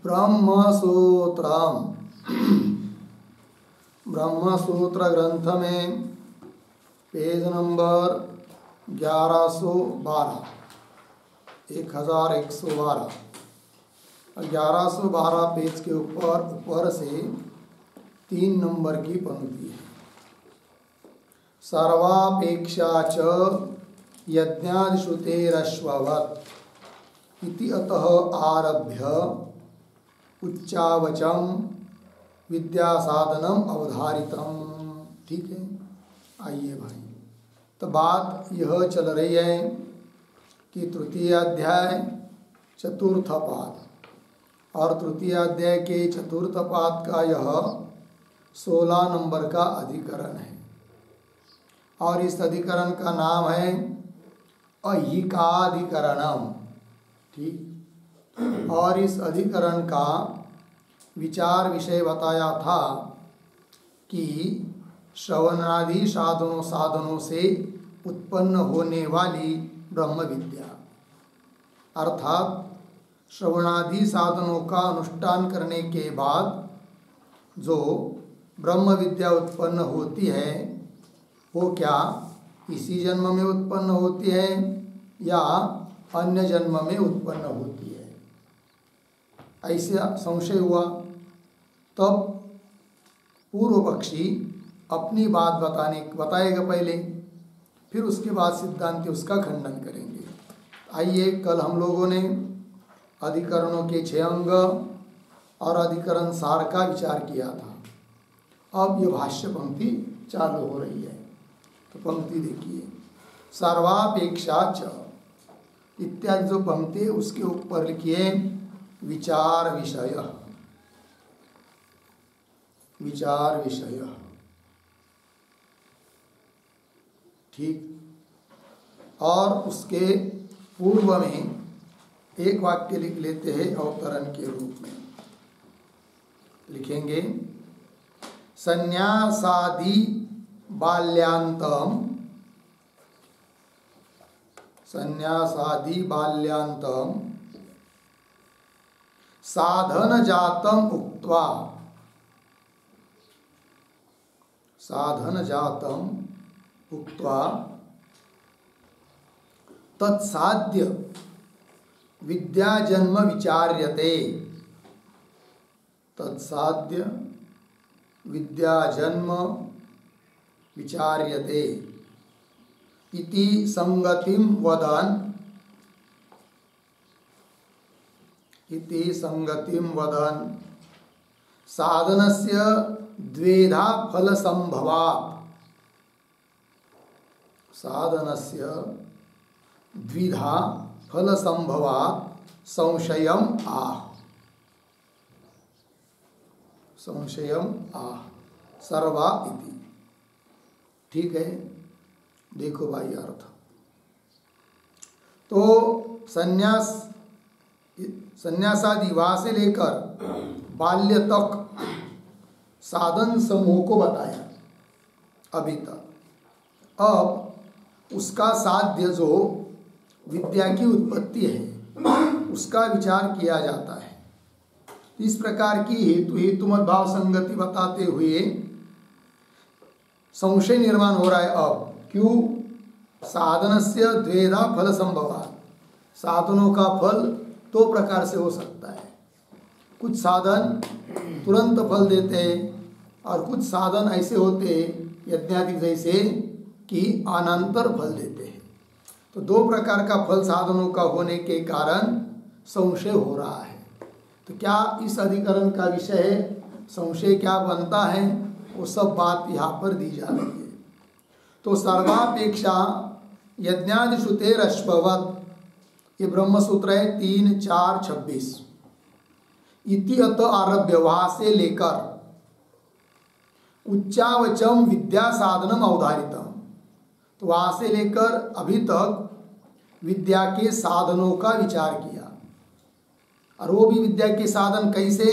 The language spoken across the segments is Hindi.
ब्रह्मसूत्रम। ब्रह्मसूत्र ग्रंथ में पेज नंबर 1112 1112 1112 पेज के ऊपर से 3 नंबर की पंक्ति है। सर्वापेक्षा च यज्ञादिश्रुतेरश्ववत् इति अतः आरभ्य उच्चावचम विद्यासाधनम अवधारितम। ठीक है, आइए भाई, तो बात यह चल रही है कि तृतीय अध्याय चतुर्थ पाद और तृतीय अध्याय के चतुर्थ पाद का यह 16 नंबर का अधिकरण है और इस अधिकरण का नाम है ऐहिकाधिकरणम। ठीक, और इस अधिकरण का विचार विषय बताया था कि श्रवणादि साधनों से उत्पन्न होने वाली ब्रह्म विद्या, अर्थात श्रवणादि साधनों का अनुष्ठान करने के बाद जो ब्रह्म विद्या उत्पन्न होती है वो क्या इसी जन्म में उत्पन्न होती है या अन्य जन्म में उत्पन्न होती है, ऐसा संशय हुआ। तब पूर्व पक्षी अपनी बात बताएगा पहले, फिर उसके बाद सिद्धांति उसका खंडन करेंगे। आइए, कल हम लोगों ने अधिकरणों के 6 अंग और अधिकरण सार का विचार किया था। अब ये भाष्य पंक्ति चालू हो रही है, तो पंक्ति देखिए। सर्वापेक्षा च इत्यादि जो पंक्ति उसके ऊपर लिखिए विचार विषय। विचार विषय, ठीक। और उसके पूर्व में एक वाक्य लिख लेते हैं अवतरण के रूप में। लिखेंगे संन्यासादि बाल्यान्तम, संन्यासादि बाल्यान्तम साधन जातम उक्त्वा, साधन जातम उक्त्वा तत्साध्य विद्या जन्म विचार्यते, तत्साध्य विद्या जन्म विचार्यते इति संगतिम वदन्, इति संगतिम वदन् साधनस्य द्वेधा फल संभवात्, साधनस्य द्विधा फल संभवात् संशयम आह, संशयम आह सर्वा इति। ठीक है, देखो भाई अर्थ। तो संन्यासादि वाह से लेकर बाल्य तक साधन समूह को बताया अभी तक। अब उसका साध्य जो विद्या की उत्पत्ति है उसका विचार किया जाता है। इस प्रकार की हेतुमत भाव संगति बताते हुए संशय निर्माण हो रहा है। अब क्यों? साधनस्य द्वेधा फल संभवात्, साधनों का फल 2 प्रकार से हो सकता है। कुछ साधन तुरंत फल देते हैं और कुछ साधन ऐसे होते यज्ञादि जैसे कि अनंतर फल देते हैं। तो 2 प्रकार का फल साधनों का होने के कारण संशय हो रहा है। तो क्या इस अधिकरण का विषय है, संशय क्या बनता है, वो सब बात यहाँ पर दी जा रही है। तो सर्वापेक्षा यज्ञादिश्रुतेरश्ववत्, ये ब्रह्मसूत्र है 3, 4, 26। इति अत आरभ्य, वहाँ से लेकर उच्चावचम विद्या साधनम अवधारितम, तो वहाँ से लेकर अभी तक विद्या के साधनों का विचार किया। और वो भी विद्या के साधन कैसे?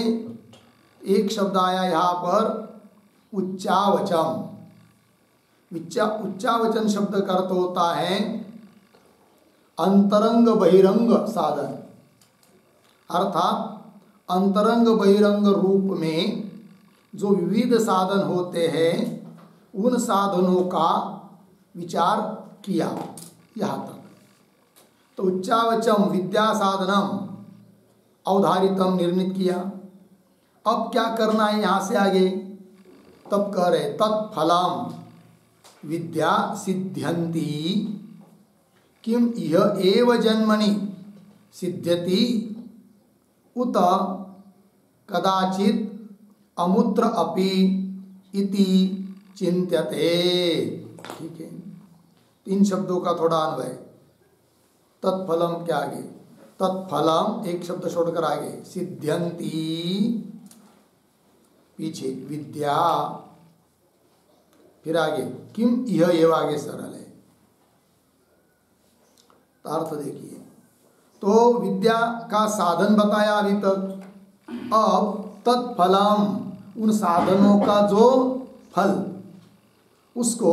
एक शब्द आया यहाँ पर उच्चावचम। उच्चावचन शब्द का अर्थ होता है अंतरंग बहिरंग साधन, अर्थात अंतरंग बहिरंग रूप में जो विविध साधन होते हैं उन साधनों का विचार किया यहाँ तक। तो उच्चावचम विद्या साधनम अवधारितम निर्णित किया। अब क्या करना है यहाँ से आगे, तब कह रहे तत्फलम विद्या सिद्ध्यन्ति किम इह एव जन्मनि सिद्ध्यति उत कदाचित अमुत्र अपि इति चिंत्यते। ठीक है, 3 शब्दों का थोड़ा अन्वय। तत्फलम क्या आगे, तत्फलम एक शब्द छोड़कर आगे, सिद्ध्यन्ति पीछे विद्या, फिर आगे किम यह एव आगे सरल है। अर्थ देखिए, तो विद्या का साधन बताया अभी तक, अब तत्फलम उन साधनों का जो फल उसको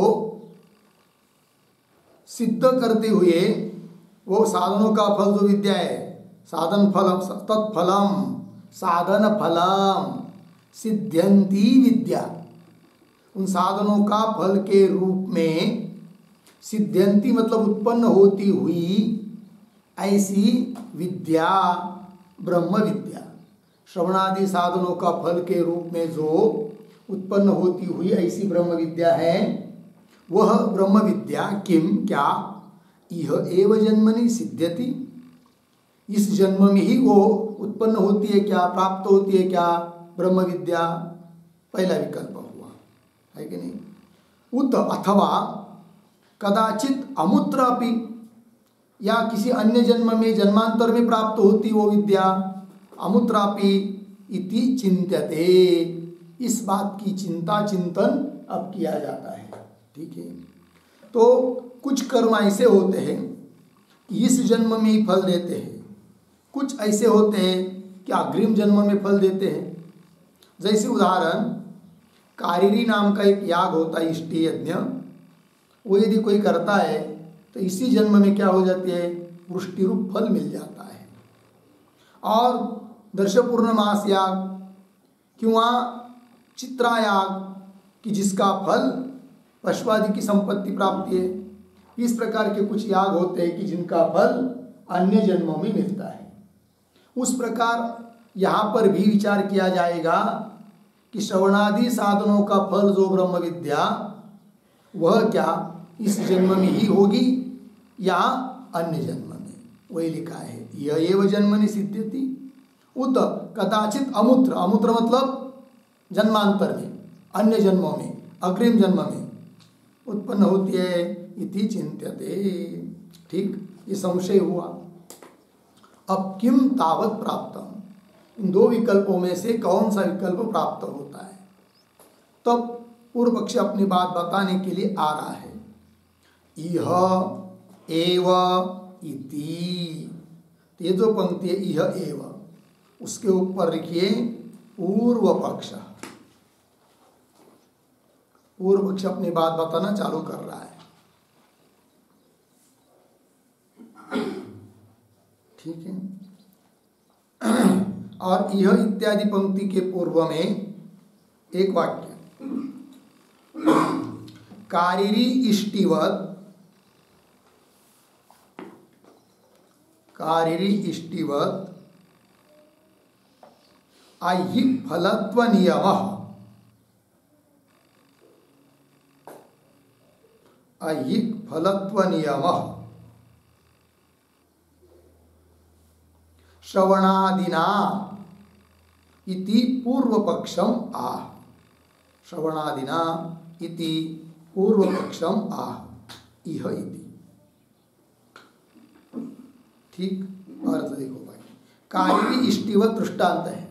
सिद्ध करते हुए, वो साधनों का फल जो विद्या है, साधन फलम तत्फलम साधन फलम सिद्ध्यन्ति विद्या, उन साधनों का फल के रूप में सिद्ध्यन्ति मतलब उत्पन्न होती हुई ऐसी विद्या ब्रह्म विद्या, श्रवणादि साधनों का फल के रूप में जो उत्पन्न होती हुई ऐसी ब्रह्म विद्या है, वह ब्रह्म विद्या किम क्या इह एव जन्मनि सिद्ध्यति, इस जन्म में ही वो उत्पन्न होती है क्या, प्राप्त होती है क्या ब्रह्म विद्या। पहला विकल्प हुआ है कि नहीं। उत अथवा कदाचित अमुत्र अपि, या किसी अन्य जन्म में जन्मांतर में प्राप्त होती वो विद्या, अमुत्रापि इति चिंत्यते, इस बात की चिंता चिंतन अब किया जाता है। ठीक है, तो कुछ कर्म ऐसे होते हैं कि इस जन्म में ही फल देते हैं, कुछ ऐसे होते हैं कि अग्रिम जन्म में फल देते हैं। जैसे उदाहरण, कारिरी नाम का एक याग होता है, इष्टि यज्ञ, वो यदि कोई करता है तो इसी जन्म में क्या हो जाती है, वृष्टि रूप फल मिल जाता है। और दर्श पूर्णमास याग किंवा चित्रा याग कि जिसका फल पशुआदि की संपत्ति प्राप्ति है, इस प्रकार के कुछ याग होते हैं कि जिनका फल अन्य जन्मों में मिलता है। उस प्रकार यहाँ पर भी विचार किया जाएगा कि श्रवणादि साधनों का फल जो ब्रह्म विद्या, वह क्या इस जन्म में ही होगी या अन्य जन्म में, वही लिखा है यह एव जन्मनि सिद्ध्यति उत कदाचित अमुत्र, अमुत्र मतलब जन्मांतर में, अन्य जन्मों में, अग्रिम जन्म में उत्पन्न होती है इति चिंत्यते। ठीक, ये संशय हुआ। अब किम तावत प्राप्तम, इन 2 विकल्पों में से कौन सा विकल्प प्राप्त होता है। तब पूर्व पक्ष अपनी बात बताने के लिए आ रहा है। इह एव इति, ये जो पंक्ति है इह एव, उसके ऊपर लिखिए पूर्व पक्ष। पूर्व पक्ष अपनी बात बताना चालू कर रहा है। ठीक है, और यह इत्यादि पंक्ति के पूर्व में एक वाक्य, कारिरी इष्टिवत, कारिरी इष्टिवत ऐहिक फलत्व नियमः, ऐहिक फलत्व नियमः श्रवणादिना इति पूर्वपक्षम आह, श्रवणादिना इति पूर्वपक्षम आह इह इति। ठीक, अर्थ देखो भाई, कारिरी इष्टिवत दृष्टांत है।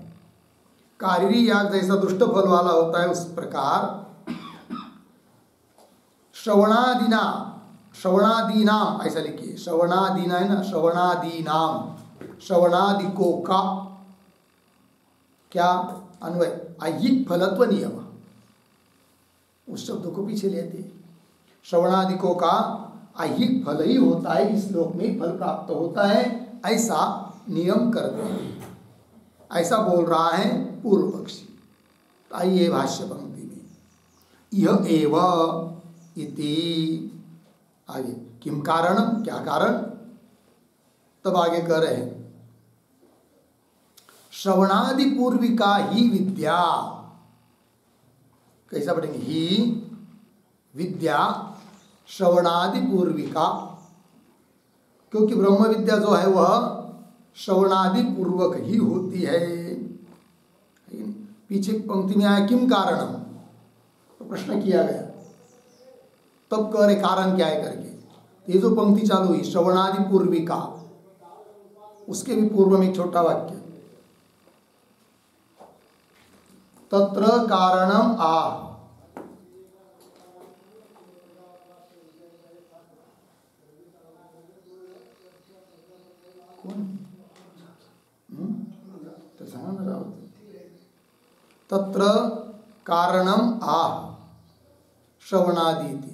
कारिरी याग जैसा दुष्ट फल वाला होता है, उस प्रकार श्रवणादिना, श्रवणादीनाम ऐसा लिखिए, श्रवणादीना है ना, श्रवणादीनाम, श्रवणादिको का क्या अन्वय, ऐहिक फलत्व नियम, उस शब्द को पीछे लेते हैं। श्रवणादिको का ऐहिक फल ही होता है, इस लोक में फल प्राप्त होता है, ऐसा नियम करते हैं। ऐसा बोल रहा है पूर्व पक्षी। आइए भाष्य पंक्ति में, यह एव इति, आगे किम कारणम, क्या कारण, तब आगे कह रहे हैं श्रवणादि पूर्विका ही विद्या, कैसा पढ़ेंगे, ही विद्या श्रवणादि पूर्विका, क्योंकि ब्रह्म विद्या जो है वह श्रवणादि पूर्वक ही होती है। पीछे पंक्ति में आया किम कारणम, तो प्रश्न किया गया, तब कह रहे कारण क्या है करके। ये जो पंक्ति चालू हुई श्रवणादि पूर्विका, उसके भी पूर्व में एक छोटा वाक्य, तत्र कारणम आह, तत्र कारणम आह श्रवणादीति।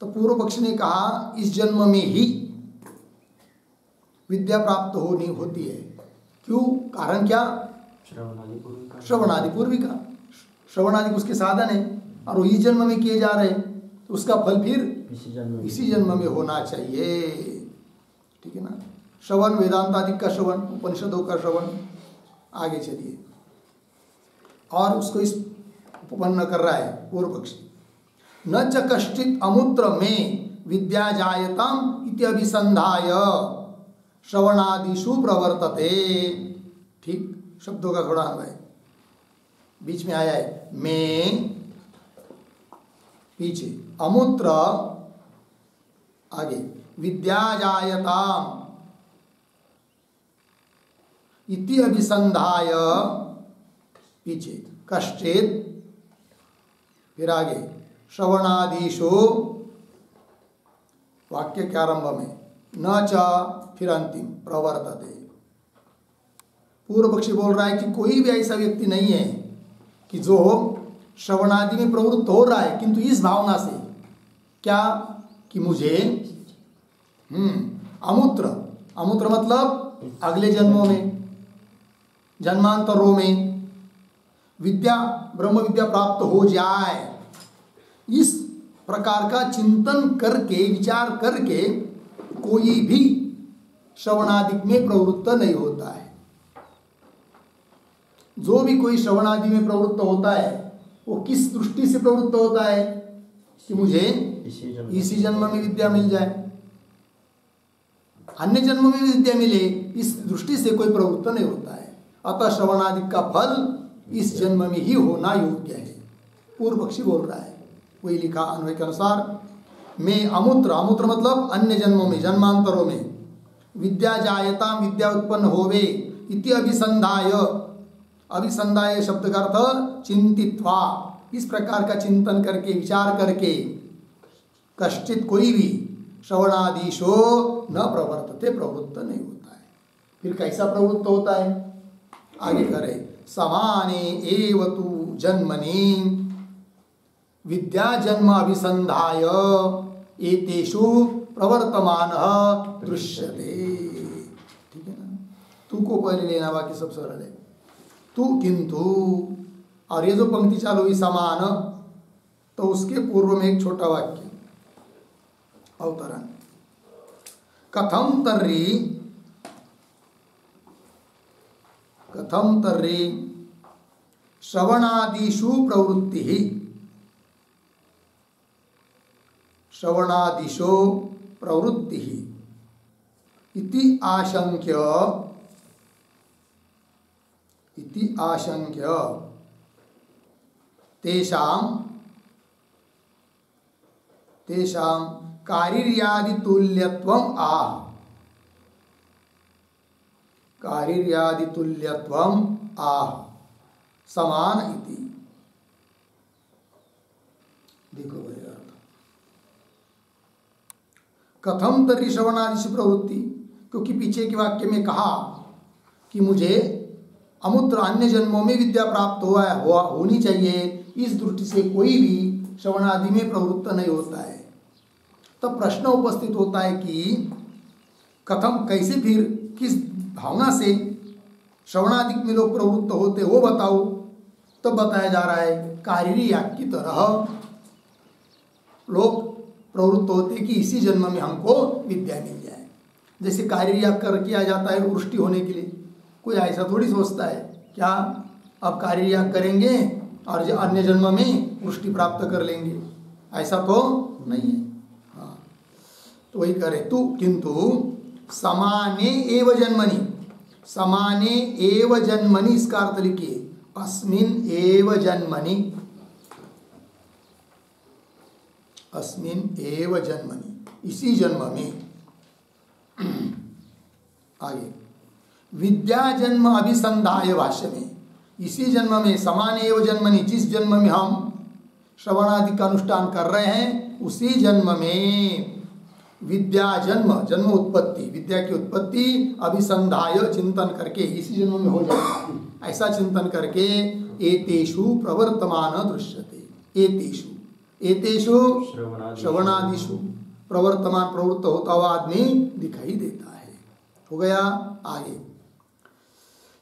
तो पूर्व पक्ष ने कहा इस जन्म में ही विद्या प्राप्त होती है। क्यों, कारण क्या, श्रवणादि पूर्विका, श्रवणादि उसके साधन है और वो इस जन्म में किए जा रहे हैं, तो उसका फल फिर इसी जन्म में होना चाहिए। ठीक है ना, श्रवण वेदांत आदि का श्रवण, उपनिषदों का श्रवण। आगे चलिए, और उसको इस उपपन्न कर रहा है पूर्व पक्षी, न च कश्चित अमूत्र में विद्या जायताम इत्यभिसंधाय श्रवणादिषु प्रवर्तते। ठीक, शब्दों का थोड़ा है, बीच में आया है में, पीछे अमूत्र, आगे विद्या जायताम इति अभिसंधाय, पीछे कश्चित, फिर आगे श्रवणादिषु, वाक्य के आरंभ में न च, फिर अंतिम प्रवर्तते। पूर्व पक्षी बोल रहा है कि कोई भी ऐसा व्यक्ति नहीं है कि जो श्रवणादि में प्रवृत्त हो रहा है, किंतु इस भावना से क्या कि मुझे अमूत्र, अमूत्र मतलब अगले जन्मों में, जन्मांतरों में विद्या, ब्रह्म विद्या प्राप्त हो जाए, इस प्रकार का चिंतन करके, विचार करके कोई भी श्रवणादि में प्रवृत्त नहीं होता है। जो भी कोई श्रवणादि में प्रवृत्त होता है वो किस दृष्टि से प्रवृत्त होता है कि मुझे इसी जन्म में विद्या मिल जाए, अन्य जन्म में विद्या मिले, इस दृष्टि से कोई प्रवृत्त नहीं होता है। अतः श्रवणादि का फल इस जन्म में ही होना योग्य है, पूर्व पक्षी बोल रहा है। वही लिखा अन्वय के अनुसार, में अमूत्र, अमूत्र मतलब अन्य जन्मों में, जन्मांतरों में, विद्या जायता, विद्या उत्पन्न होवे, इति अभिसंधाय, अभिसंधाय शब्द का अर्थ चिंतित्वा, इस प्रकार का चिंतन करके, विचार करके, कश्चित कोई भी श्रवणादिशो न प्रवर्तते, प्रवृत्त नहीं होता है। फिर कैसा प्रवृत्त होता है, आगे करे, समाने एव तु जन्मनि विद्या जन्म अभिसंधाय एतेषु प्रवर्तमानः दृश्यते। ठीक है ना, तू को पहले लेना, बाकी सब सरल है। तू किंतु, और ये जो पंक्ति चालू हुई समान, तो उसके पूर्व में एक छोटा वाक्य अवतरण, कथम तर्हि श्रवणादिषु प्रवृत्ति, श्रवणादिशो प्रवृत्ति इति आशंक्य तेषां कारिर्यादितुल्यत्वम् आह, कारिर्यादितुल्यत्वम् आह समान इति। देखो भैया, कथम तर्हि श्रवणादिषु प्रवृत्ति, क्योंकि पीछे के वाक्य में कहा कि मुझे अमूत्र अन्य जन्मों में विद्या प्राप्त होनी चाहिए, इस दृष्टि से कोई भी श्रवणादि में प्रवृत्त नहीं होता है। तब प्रश्न उपस्थित होता है कि कथम कैसे फिर किस भावना से श्रवणादिक में लोग प्रवृत्त होते वो बताओ। तब बताया जा रहा है कारिरी याग की तरह लोग प्रवृत्त होते कि इसी जन्म में हमको विद्या मिल जाए। जैसे कारिरी याग कर किया जाता है वृष्टि होने के लिए, कोई ऐसा थोड़ी सोचता है क्या अब कारिरी याग करेंगे और अन्य जन्म में वृष्टि प्राप्त कर लेंगे, ऐसा तो नहीं है। हाँ, तो वही करे तू किंतु समाने एव जन्मनि, समाने एव जन्मनि इसका अर्थ लिखिए अस्मिन एव जन्मनि, अस्मिन एव जन्मनि इसी जन्म में। आगे विद्या जन्म अभिसंधाय भाष्य में इसी जन्म में समान एव जन्मनि, जिस जन्म में हम श्रवणादि का अनुष्ठान कर रहे हैं उसी जन्म में विद्या जन्म, जन्म उत्पत्ति, विद्या की उत्पत्ति अभिसंधाय चिंतन करके इसी जन्म में हो जाए, ऐसा चिंतन करके एतेषु प्रवर्तमान दृश्यते। एतेषु, एतेषु श्रवणादिषु प्रवर्तमान प्रवृत्त होता हुआ आदमी दिखाई देता है। हो गया। आगे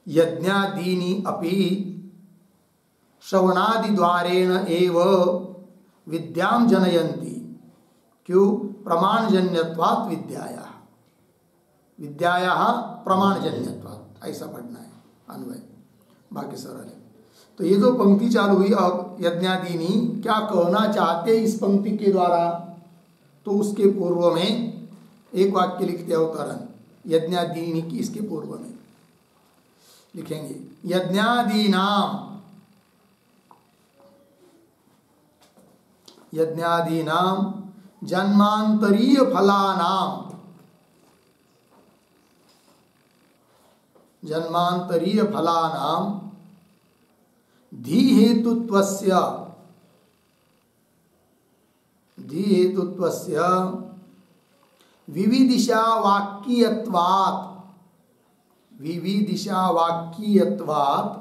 यज्ञादीनि अपि श्रवणादि द्वारेण एव विद्यां जनयन्ति। क्यों? प्रमाणजन्यत्वात् विद्यायाः, विद्यायाः प्रमाणजन्यत्वात्, ऐसा पढ़ना है अन्वय, बाकी सरल है। तो ये जो पंक्ति चालू हुई अब यज्ञादीनि क्या कहना चाहते इस पंक्ति के द्वारा, तो उसके पूर्व में एक वाक्य लिखते अवतरण यज्ञादीनि की, इसके पूर्व में लिखेंगे यज्ञादीनाम, यज्ञादीनाम जन्मांतरीय फलानाम, जन्मांतरीय फलानाम धी हेतुत्वस्य, धी हेतुत्वस्य विविदिशा वाक्यत्वात्, विविदिशा वाक्यत्वात्,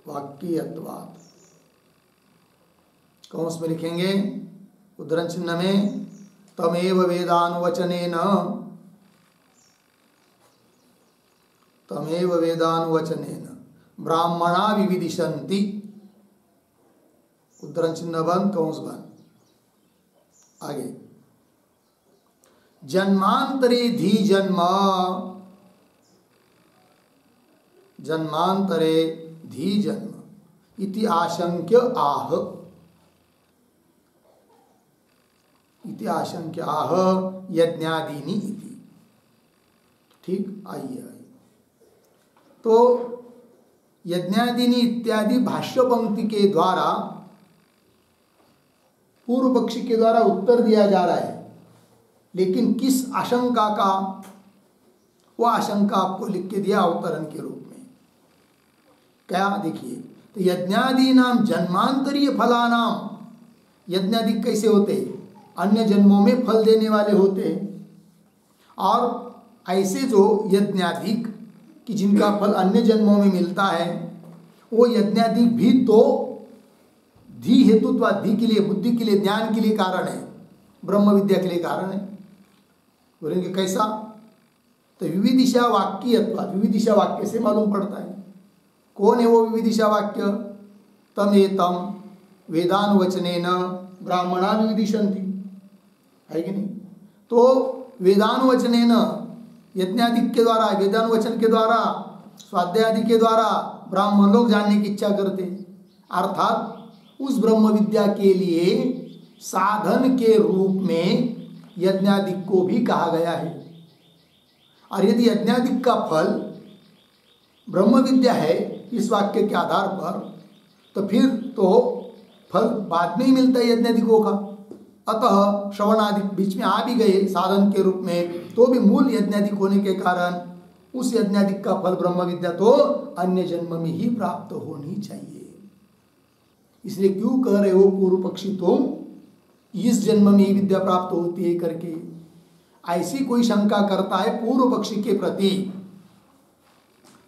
वाक्यत्वात् कौंस में लिखेंगे उद्धरण चिन्ह में तमेव वेदानुवचनेन, तमेव वेदानुवचनेन ब्राह्मणा विविदिशन्ति, उद्धरण चिन्ह बंद कौंस बंद। आगे जन्मांतरे धी जन्म, जन्मांतरे धी जन्म इति आशंक्य आह, इति आशंक्य आह यज्ञादीनि इति। ठीक, आइए तो यज्ञादीनि इत्यादि भाष्य पंक्ति के द्वारा पूर्व पक्षी के द्वारा उत्तर दिया जा रहा है, लेकिन किस आशंका का, वह आशंका आपको लिख के दिया अवतरण के रूप में। क्या देखिए, तो यज्ञादीनाम जन्मांतरीय फलानाम, यज्ञादि कैसे होते, अन्य जन्मों में फल देने वाले होते हैं, और ऐसे जो यज्ञाधिक कि जिनका फल अन्य जन्मों में मिलता है, वो यज्ञाधिक भी तो धी हेतुत्व, धी के लिए, बुद्धि के लिए, ज्ञान के लिए कारण है, ब्रह्म विद्या के लिए कारण है। बोलेंगे कैसा? तो विविदिशा वाक्यत्व, विविदिशा वाक्य से मालूम पड़ता है। कौन है वो विविदिशा वाक्य? तम एतम वेदानुवचनेन ब्राह्मणा विविदिशन्ति, है कि नहीं? तो वेदानुवचनेन, यज्ञादि के द्वारा, वेदानुवचन के द्वारा, स्वाध्याय के द्वारा ब्राह्मण लोग जानने की इच्छा करते, अर्थात उस ब्रह्म विद्या के लिए साधन के रूप में यज्ञादिक को भी कहा गया है। और यदि यज्ञादिक का फल ब्रह्म विद्या है इस वाक्य के आधार पर, तो फिर तो फल बाद में ही मिलता है यज्ञादिकों का। अतः श्रवणादि बीच में आ भी गए साधन के रूप में, तो भी मूल यज्ञादिक होने के कारण उस यज्ञादिक का फल ब्रह्म विद्या तो अन्य जन्म में ही प्राप्त होनी चाहिए। इसलिए क्यों कह रहे हो पूर्व पक्षी तुम इस जन्म में ही विद्या प्राप्त होती है करके, ऐसी कोई शंका करता है पूर्व पक्षी के प्रति,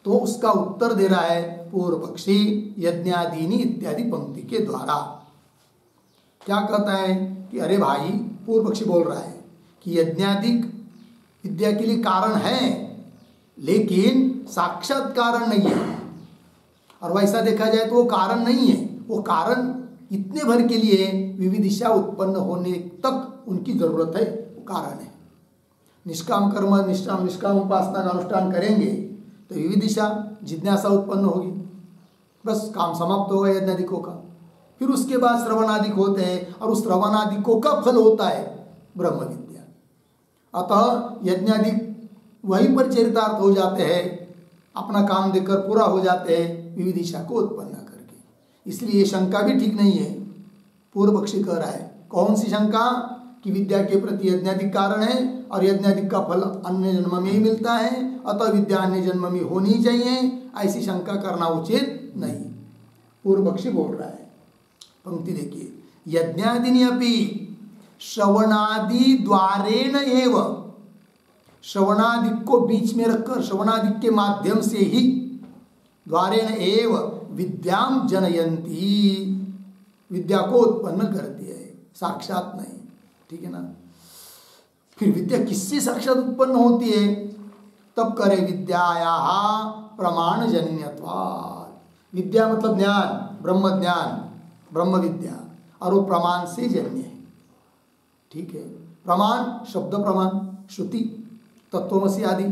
तो उसका उत्तर दे रहा है पूर्व पक्षी यज्ञादीनि इत्यादि पंक्ति के द्वारा। क्या कहता है कि अरे भाई, पूर्व पक्षी बोल रहा है कि यज्ञादिक विद्या के लिए कारण है, लेकिन साक्षात कारण नहीं है। और वैसा देखा जाए तो वो कारण नहीं है, वो कारण इतने भर के लिए विविदिशा उत्पन्न होने तक उनकी जरूरत है, वो कारण है। निष्काम कर्म निष्काम उपासना का अनुष्ठान करेंगे तो विविदिशा जिज्ञासा उत्पन्न होगी, बस काम समाप्त होगा यज्ञाधिकों का। फिर उसके बाद श्रवणादिक होते हैं और उस श्रवणादिकों का फल होता है ब्रह्म विद्या। अतः यज्ञाधिक वहीं पर चरितार्थ हो जाते हैं, अपना काम देकर पूरा हो जाते हैं विविदिशा को उत्पन्न करके। इसलिए ये शंका भी ठीक नहीं है। पूर्व पक्षी कह रहा है, कौन सी शंका? कि विद्या के प्रति यज्ञाधिक कारण है और यज्ञाधिक का फल अन्य जन्म में ही मिलता है, अतः विद्या अन्य जन्म में होनी चाहिए, ऐसी शंका करना उचित नहीं। पूर्व पक्षी बोल रहा है। पंक्ति देखिए, यज्ञादिनी अपि श्रवणादि द्वारेण एव, श्रवणादिक को बीच में रखकर श्रवणादिक के माध्यम से ही द्वारेण एव विद्याम जनयंती, विद्या को उत्पन्न करती है, साक्षात नहीं। ठीक है ना? फिर विद्या किससे साक्षात उत्पन्न होती है? तब करे विद्याया प्रमाण जन्यत्वात्। विद्या मतलब ज्ञान, ब्रह्म विद्या, और वो प्रमाण से जन्य है। ठीक है? प्रमाण शब्द प्रमाण, श्रुति, तत्वमसि आदि,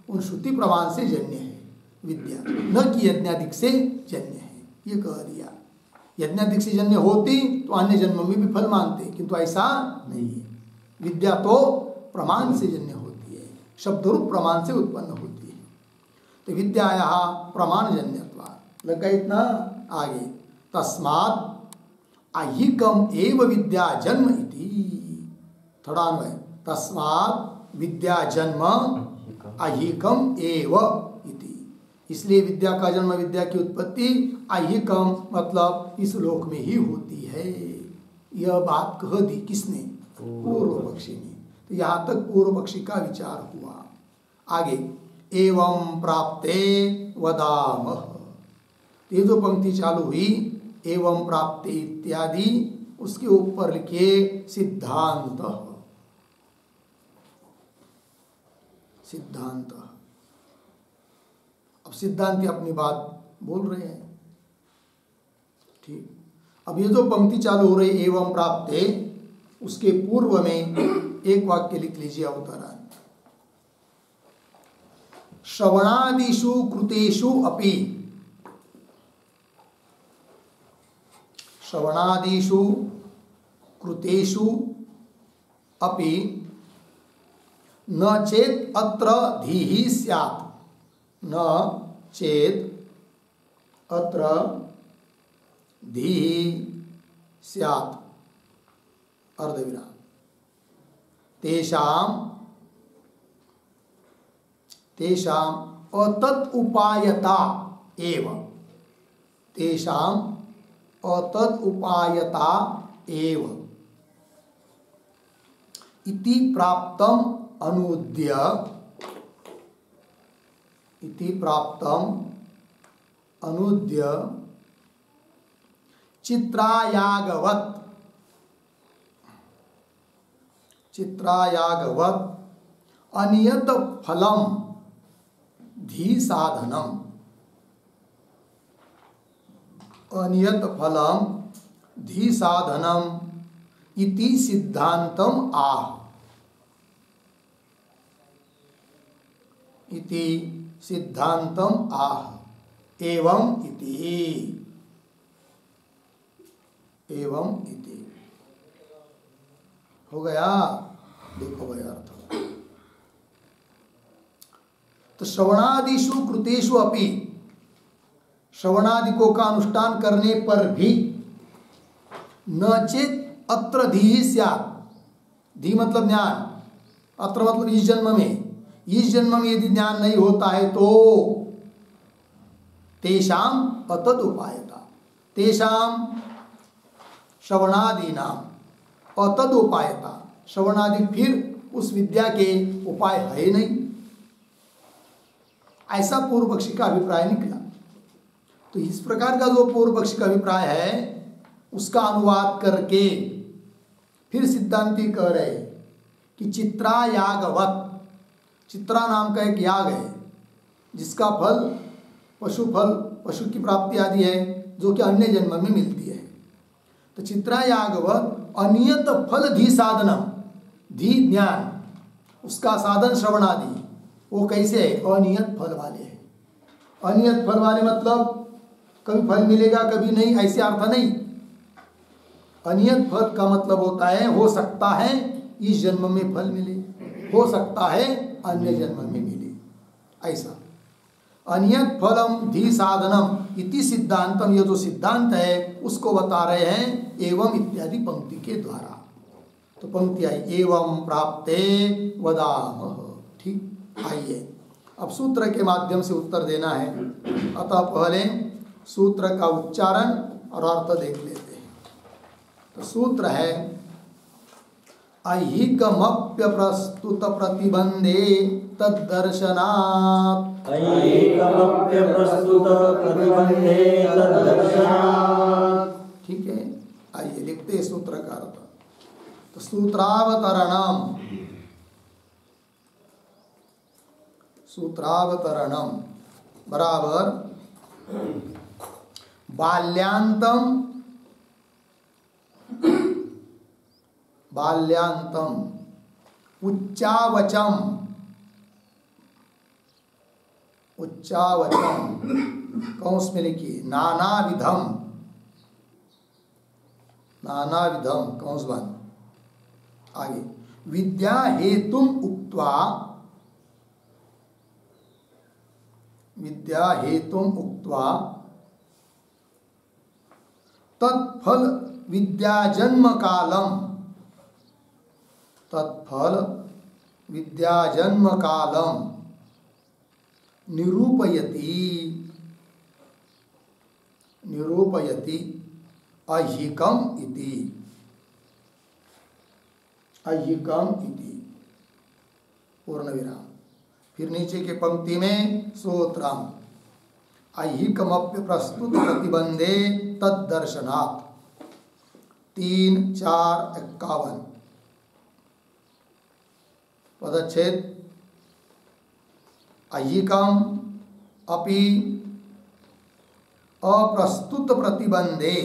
उन श्रुति प्रमाण से जन्य है विद्या, न कि यज्ञाधिक से जन्य है। ये कह दिया। यज्ञाधिक से जन्य होती तो अन्य जन्म में भी फल मानते, किंतु ऐसा नहीं है। विद्या तो प्रमाण से जन्य होती है, शब्दरूप प्रमाण से उत्पन्न होती है। तो विद्याया प्रमाण जन्यत्वात्। लगा इतना आगे, तस्मात् अहिकम एव विद्या जन्म इति। थोड़ा अन्वय, तस्मात् विद्या जन्म अहिकम एव इति। इसलिए विद्या का जन्म, विद्या की उत्पत्ति अहिकम मतलब इस लोक में ही होती है। यह बात कह दी किसने? पूर्व पक्षी ने। तो यहाँ तक पूर्व पक्षी का विचार हुआ। आगे, एवं प्राप्ते वदामः। ये जो पंक्ति चालू हुई एवं प्राप्ते इत्यादि, उसके ऊपर लिखे सिद्धांत। सिद्धांत, अब सिद्धांति अपनी बात बोल रहे हैं। ठीक, अब ये जो पंक्ति चालू हो रही एवं प्राप्ते, उसके पूर्व में एक वाक्य लिख लीजिए अवतरण। श्रवणादिषु कृतेषु अपि, श्रवणादिषु कृतेषु अपि न चेत अत्र धीहि स्यात्, न चेत अत्र धीहि स्यात्, अर्धविराम, तेषाम अतत् उपायता एव, तेषाम अतत् उपायता एव इति प्राप्तम अनुद्य, इति प्राप्तम अनुद्य चित्रायागवत्, चित्रायागवत् अनियत फलम धी साधनम, अनियत फलम धी साधनम इति सिद्धांतम आह, इति सिद्धांतम आह, एवं इति, एवं इति। हो गया? देखो भाई अर्थ। तो श्रवणादिषु कृतेषु अपि, श्रवणादिकों का अनुष्ठान करने पर भी न चेत अत्र धीहि स्यात्, धी मतलब ज्ञान, अत्र मतलब इस जन्म में, इस जन्म में यदि ज्ञान नहीं होता है तो तेषाम अतत् उपायता, तेषाम श्रवणादीनाम अतत् उपायता, श्रवणादि फिर उस विद्या के उपाय है नहीं, ऐसा पूर्व पक्षी का अभिप्राय निकला। तो इस प्रकार का जो पूर्व पक्षी का अभिप्राय है उसका अनुवाद करके फिर सिद्धांती कह रहे कि चित्रायागवत, चित्रा नाम का एक याग है जिसका फल पशु की प्राप्ति आदि है, जो कि अन्य जन्म में मिलती है। तो चित्रा यागवत अनियत फल धी साधनम, धी ज्ञान, उसका साधन श्रवण आदि वो कैसे है? अनियत फल वाले है। अनियत फल वाले मतलब कभी फल मिलेगा कभी नहीं, ऐसे अर्थ नहीं। अनियत फल का मतलब होता है हो सकता है इस जन्म में फल मिले, हो सकता है अन्य जन्म में मिले, ऐसा। अनियत फलम धी साधनम इति सिद्धांतम, ये जो सिद्धांत है उसको बता रहे हैं एवं इत्यादि पंक्ति के द्वारा। तो पंक्ति आई एवं प्राप्ते वदामः। ठीक, आइए अब सूत्र के माध्यम से उत्तर देना है। अतः पहले सूत्र का उच्चारण और अर्थ देख लेते हैं। तो सूत्र है ऐहिकमप्य प्रस्तुत प्रतिबंधे तद्दर्शनात्, ऐहिकमप्य प्रस्तुत प्रतिबंधे तद्दर्शनात्। ठीक है, आइए लिखते हैं सूत्र का अर्थ। तो सूत्रावतरणम, सूत्रावतरणम बराबर बाल्यान्तम, बाल्यान्तम उच्चावचम, उच्चावचम कौंस में लिखिए नानाविधम, नानाविधम कौंस बन। आगे विद्या हेतुम उक्त्वा, विद्या हेतुम उक्त्वा तत्फल विद्या जन्म कालम, तत्फल विद्या जन्म कालम निरूपयति, निरूपयति ऐहिकम इति, ऐहिकम इति पूर्ण विराम। फिर नीचे के पंक्ति में सूत्रम ऐहिकमप्य प्रस्तुत प्रतिबंधे तद्दर्शनात् 3-4-51 पदच्छेद ऐहिकम अपि अप्रस्तुत प्रतिबंधे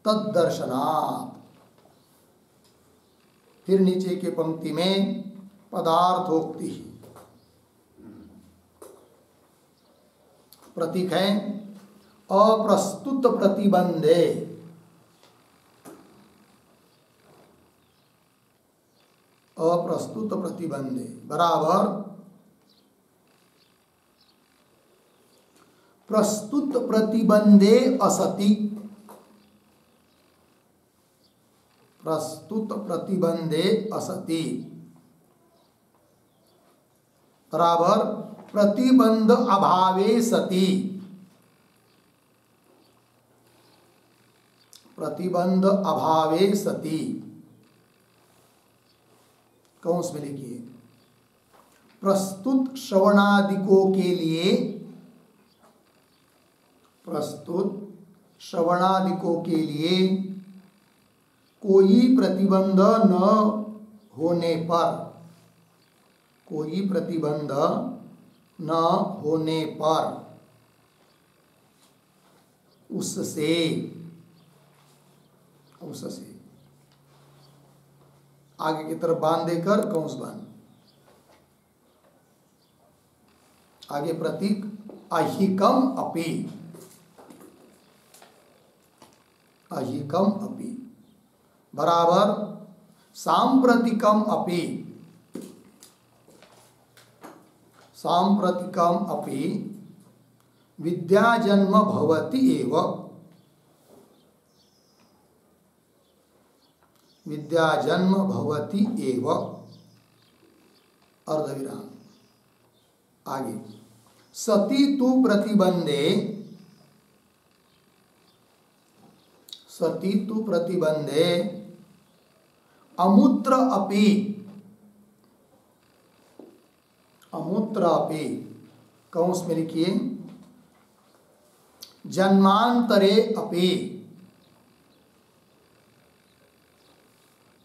तद्दर्शनात्। फिर नीचे के पंक्ति में पदार्थोक्ति, प्रतीक है अप्रस्तुत प्रतिबंधे, अप्रस्तुत प्रतिबंधे बराबर प्रस्तुत प्रतिबंधे असति, प्रस्तुत प्रतिबंधे असति बराबर प्रतिबंध अभावे सति, प्रतिबंध अभावे सति कौंस में लिखिए प्रस्तुत श्रवणादिकों के लिए, प्रस्तुत श्रवणादिकों के लिए कोई प्रतिबंध न होने पर, कोई प्रतिबंध न होने पर उससे, उससे आगे की तरफ बांध देकर कौंस बांध। आगे प्रतीक ऐहिकम अपि, ऐहिकम अपि बराबर सांप्रतिकम अपि, सांप्रतिकम अपि विद्या जन्म भवति एव, विद्या जन्म भवति एव अर्धविराम। आगे सति तु प्रतिबंधे, सति तु प्रतिबंधे अमूत्र अपि, अमूत्र अपि कौंस में लिखिए जन्मांतरे अपि,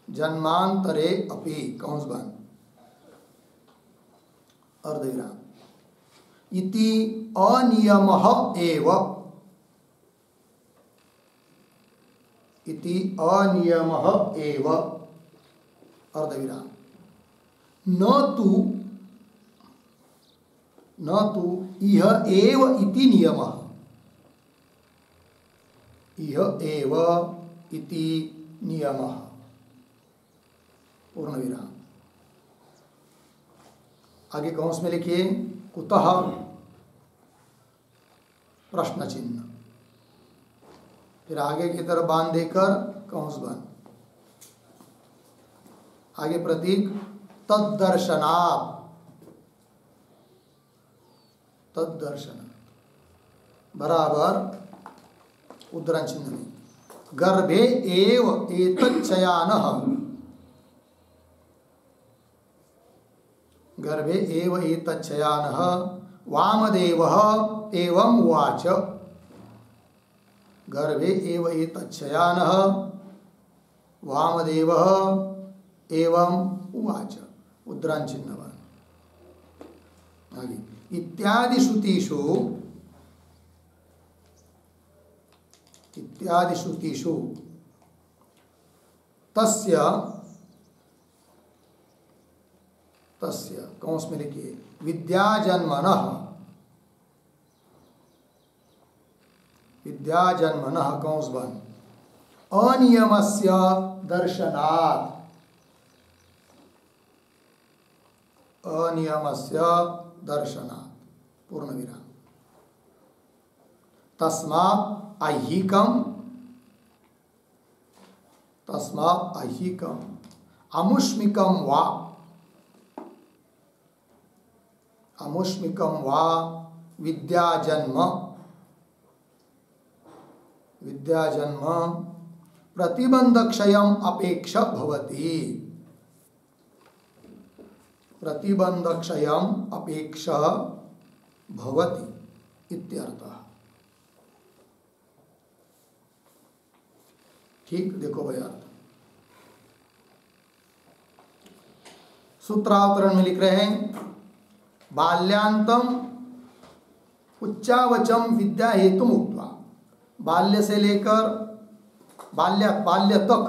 जन्मांतरे अपि कौंस बन। अर्धविराम। इति अनियमः एव, इति अनियमः एव अर्धविराम। न तु इह एव इति नियमः, इह एव इति नियमः पूर्णविराम। आगे कौंस में लिखिए कुतः प्रश्न चिन्ह, फिर आगे की तरफ बांध देकर कौंस बंद। आगे प्रतीक तद्दर्शनात्, तद्दर्शनात् बराबर उद्धरण चिन्ह में गर्भे एव एतच्छयानः, गर्भे एव एतच्छयानः वामदेवः एवं उवाच, गर्भे एव एतच्छयानः वामदेवः एवं उवाच उद्धरण चिन्हवान्। आगे इत्यादि श्रुतिषु, इत्यादि श्रुतिषु तस्य, तस्य कौंस में लिखिए विद्याजन्मनः, विद्याजन्मनः कौंस बन अनियमस्य दर्शनात्, अनियमस्य दर्शनात् पूर्णविराम। तस्मात् ऐहिकं, तस्मात् ऐहिकं अमुष्मिकं वा, अमुष्मिकं वा विद्याजन्म, विद्याजन्म प्रतिबंधक्षयम् अपेक्ष भवति, प्रतिबंधक्षयम् अपेक्ष भवति इत्यर्थः। ठीक देखो भाई अर्थ। सूत्रावतरण में लिख रहे हैं बाल्यान्तम उच्चावचम विद्या हेतु मुक्त्वा, बाल्य से लेकर बाल्य तक,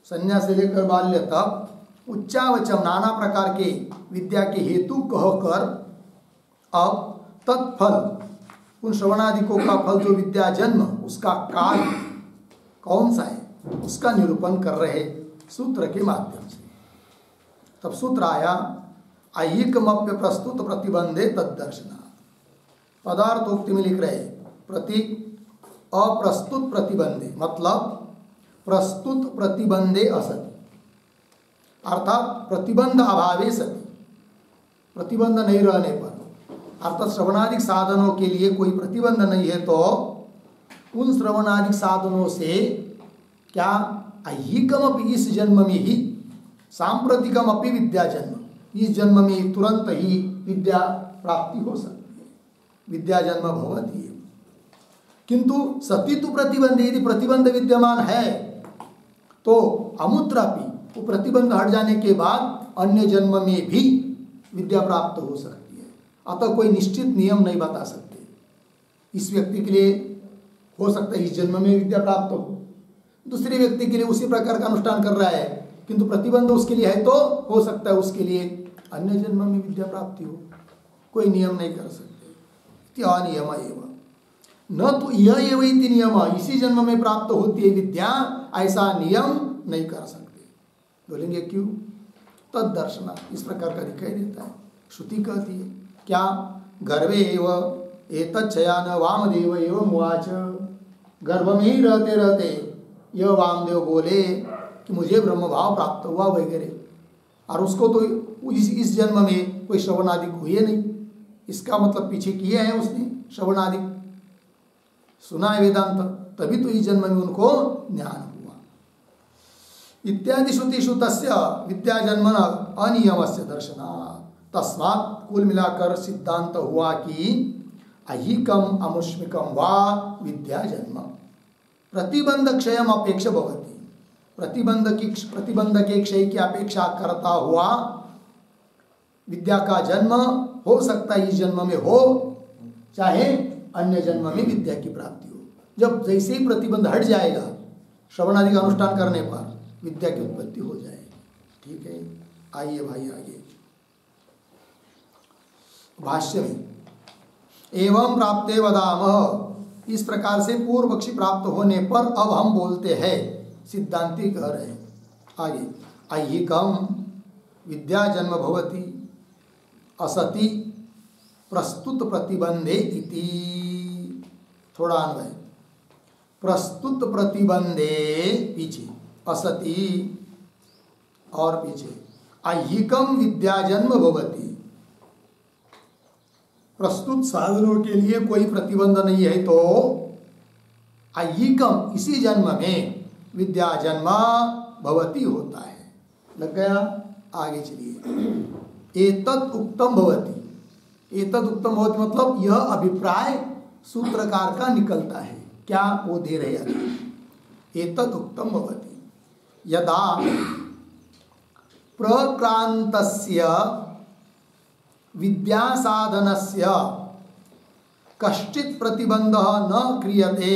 संज्ञा से लेकर बाल्य तक उच्चावचम नाना प्रकार के विद्या के हेतु कहकर अब तत्फल, उन श्रवणादिकों का फल जो विद्या जन्म, उसका काल कौन सा है उसका निरूपण कर रहे सूत्र के माध्यम से। तब सूत्र आया ऐहिकमप्य प्रस्तुत प्रतिबंधे तद्दर्शना। पदार्थोक्ति में लिख रहे प्रतीक अप्रस्तुत प्रतिबंधे, मतलब प्रस्तुत प्रतिबंधे असति, अर्थात प्रतिबंध अभावे सति, प्रतिबंध नहीं रहने पर, अर्थात श्रवणादिक साधनों के लिए कोई प्रतिबंध नहीं है तो उन श्रवणादिक साधनों से क्या ऐहिकमपि इस जन्म में ही, सांप्रतिकमपि विद्या जन्म, इस जन्म में तुरंत ही विद्या प्राप्ति हो सकती है, विद्या जन्म भवति है। किंतु सती तो प्रतिबंध, यदि प्रतिबंध विद्यमान है तो अमुत्रापि वो प्रतिबंध हट जाने के बाद अन्य जन्म में भी विद्या प्राप्त हो सकती है। अतः कोई निश्चित नियम नहीं बता सकते। इस व्यक्ति के लिए हो सकता है इस जन्म में विद्या प्राप्त हो, दूसरे व्यक्ति के लिए उसी प्रकार का अनुष्ठान कर रहा है किंतु प्रतिबंध उसके लिए है तो हो सकता है उसके लिए अन्य जन्म में विद्या प्राप्ति हो। कोई नियम नहीं कर सकते। अनियम एवं न तो यह एवं इति नियम, इसी जन्म में प्राप्त होती है विद्या, ऐसा नियम नहीं कर सकते। बोलेंगे क्यों? तद्दर्शना, इस प्रकार का दिखाई देता है। श्रुति कहती है क्या? गर्भे एव एतच्छयान वामदेव एवं उवाच, गर्भ में ही रहते रहते यह वामदेव बोले कि मुझे ब्रह्म भाव प्राप्त हुआ वगैरह, और उसको तो इस जन्म में कोई श्रवणादि हुए नहीं। इसका मतलब पीछे किए हैं उसने श्रवणादि, सुना है वेदांत, तभी तो इस जन्म में उनको ज्ञान हुआ। इत्यादि श्रुतिषु तस्य विद्या जन्मन अनियमस्य दर्शनात्, तस्मात् कुल मिलाकर सिद्धांत हुआ कि ऐहिकम अमुष्मिकम वा विद्या जन्म प्रतिबंध क्षयम अपेक्षा भवति, प्रतिबंध के क्षय की अपेक्षा करता हुआ विद्या का जन्म हो सकता है इस जन्म में हो, चाहे अन्य जन्म में विद्या की प्राप्ति हो। जब जैसे ही प्रतिबंध हट जाएगा श्रवण आदि का अनुष्ठान करने पर विद्या की उत्पत्ति हो जाएगी। ठीक है, आइए भाई आगे भाष्य में। एवं प्राप्ते वदामः, इस प्रकार से पूर्व पक्षी प्राप्त होने पर अब हम बोलते हैं, सिद्धांति कह रहे हैं आगे। ऐहिकम विद्या जन्म भवति असति प्रस्तुत प्रतिबंधे इति। थोड़ा अन्वय, प्रस्तुत प्रतिबंधे पीछे, असति और पीछे ऐहिकम विद्या जन्म भवति। प्रस्तुत साधनों के लिए कोई प्रतिबंध नहीं है तो ऐहिकम इसी जन्म में विद्या जन्म भवति होता है। लग गया? आगे चलिए। एतत् उक्तम भवति। एतत् उक्तम भवति मतलब यह अभिप्राय सूत्रकार का निकलता है। क्या? वो दे रहे हैं। एतत् उक्तम भवति यदा प्रक्रांतस्य विद्या साधनस्य कश्चित् प्रतिबंधः न क्रियते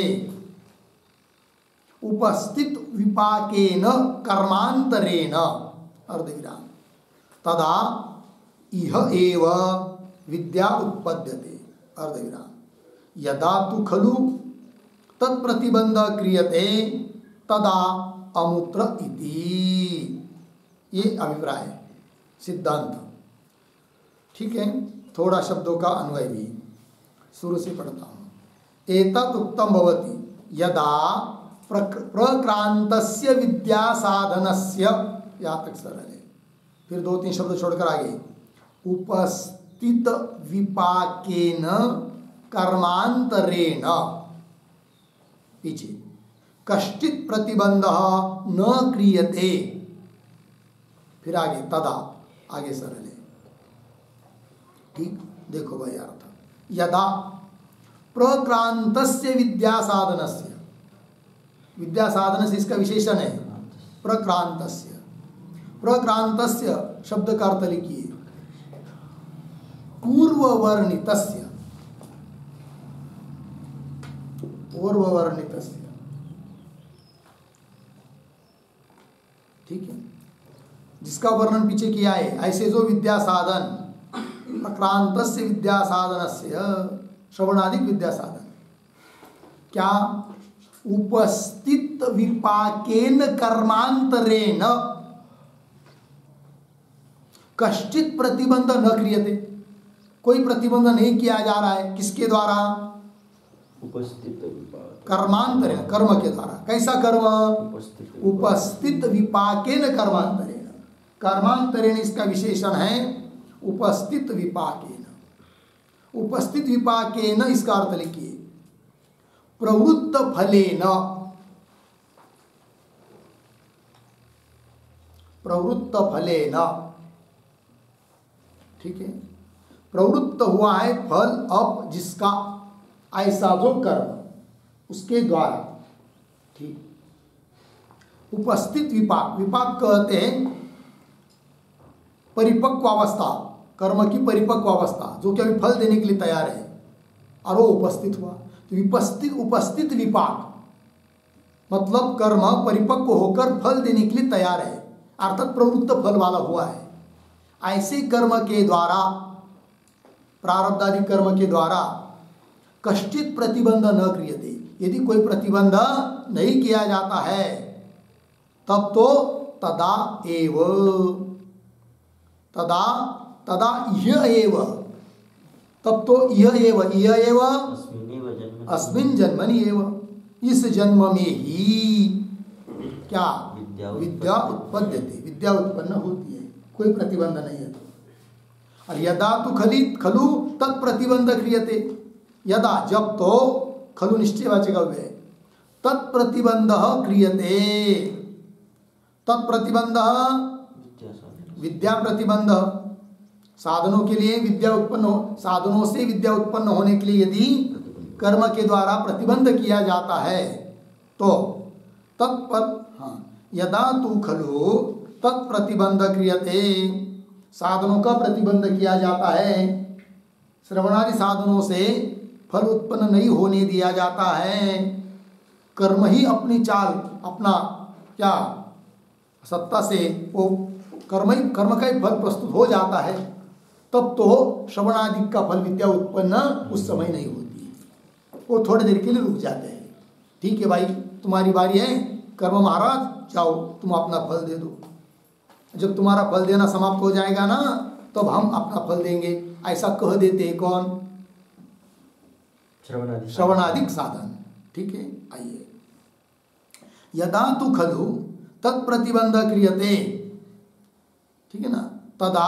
उपस्थित विपाकेन कर्मांतरेण अर्धविराम तदा इह एव विद्या उत्पद्यते अर्धविराम। यदा तु खलु तत्प्रतिबंध क्रियते तदा अमुत्र इति। ये अभिप्राय सिद्धांत। ठीक है, थोड़ा शब्दों का अन्वय भी शुरू से पढ़ता हूँ। एतत् उक्तम भवति यदा प्रक्रांतस्य विद्या साधनस्य, यहाँ तक सरल है, फिर 2-3 शब्द छोड़कर आगे, उपस्थित विपाकेन कर्मांतरेण पीछे कश्चित् प्रतिबंधः न क्रियते, फिर आगे तदा, आगे सरल है। ठीक, देखो भाई अर्थ। यदा प्रक्रांतस्य विद्या साधनस्य, विद्या साधन से इसका विशेषण है प्रक्रांतस्य। प्रक्रांतस्य शब्द का अर्थ लिखिए पूर्ववर्णितस्य। पूर्ववर्णितस्य, ठीक है, जिसका वर्णन पीछे किया है। ऐसे जो विद्या साधन, प्रक्रांतस्य विद्या साधनस्य श्रवणादिक विद्या साधन, क्या? उपस्थित विपाकेन कर्मांतरेण कश्चित् प्रतिबंध न क्रियते, कोई प्रतिबंध नहीं किया जा रहा है। किसके द्वारा? उपस्थित विपाक, कर्मांतरेण, कर्म के द्वारा। कैसा कर्म? उपस्थित विपाकेन कर्मांतरेण। कर्मांतरेण इसका विशेषण है उपस्थित विपाकेन। उपस्थित विपाकेन इसका अर्थ लिखिए प्रवृत्त फलेन। प्रवृत्त फलेन, ठीक है, प्रवृत्त हुआ है फल अब जिसका, ऐसा जो कर्म उसके द्वारा। ठीक, उपस्थित विपाक, विपाक कहते हैं परिपक्व अवस्था, कर्म की परिपक्व अवस्था जो कि अभी फल देने के लिए तैयार है और वो उपस्थित हुआ। तो उपस्थित विपाक मतलब कर्म परिपक्व होकर फल देने के लिए तैयार है, अर्थात प्रवृत्त फल वाला हुआ है। ऐसे कर्म के द्वारा, प्रारब्ध आदि कर्म के द्वारा कश्चित् प्रतिबंध न क्रियते, यदि कोई प्रतिबंध नहीं किया जाता है तब तो तदा एव, तदा तदा यह एव, तब तो यह एव अस्मिन् जन्मनि एव, इस जन्म में ही क्या? विद्या उत्पद्यते, विद्या उत्पन्न होती है, कोई प्रतिबंध नहीं है। और यदा तो खलु तत्प्रतिबंध क्रियते, यदा जब तो, खलु निश्चयवाचक है, तत्प्रतिबंध क्रियते। तत्प्रतिबंध विद्या प्रतिबंध, साधनों के लिए विद्या उत्पन्न, साधनों से विद्या उत्पन्न होने के लिए यदि कर्म के द्वारा प्रतिबंध किया जाता है तो तत्पर, हाँ, यदा तु खलु तत्प्रतिबंध क्रियते साधनों का प्रतिबंध किया जाता है, श्रवणादि साधनों से फल उत्पन्न नहीं होने दिया जाता है। कर्म ही अपनी चाल, अपना क्या सत्ता से वो कर्म का ही फल प्रस्तुत हो जाता है, तब तो श्रवणादि का फल विद्या उत्पन्न उस समय नहीं होती है, वो थोड़ी देर के लिए रुक जाते हैं। ठीक है भाई, तुम्हारी बारी है, कर्म महाराज जाओ तुम अपना फल दे दो। जब तुम्हारा फल देना समाप्त हो जाएगा ना, तब हम अपना फल देंगे, ऐसा कह देते हैं कौन? श्रवणादिक साधन। ठीक है, आइए। यदा तु खलु तत्प्रतिबंध क्रियते, ठीक है ना, तदा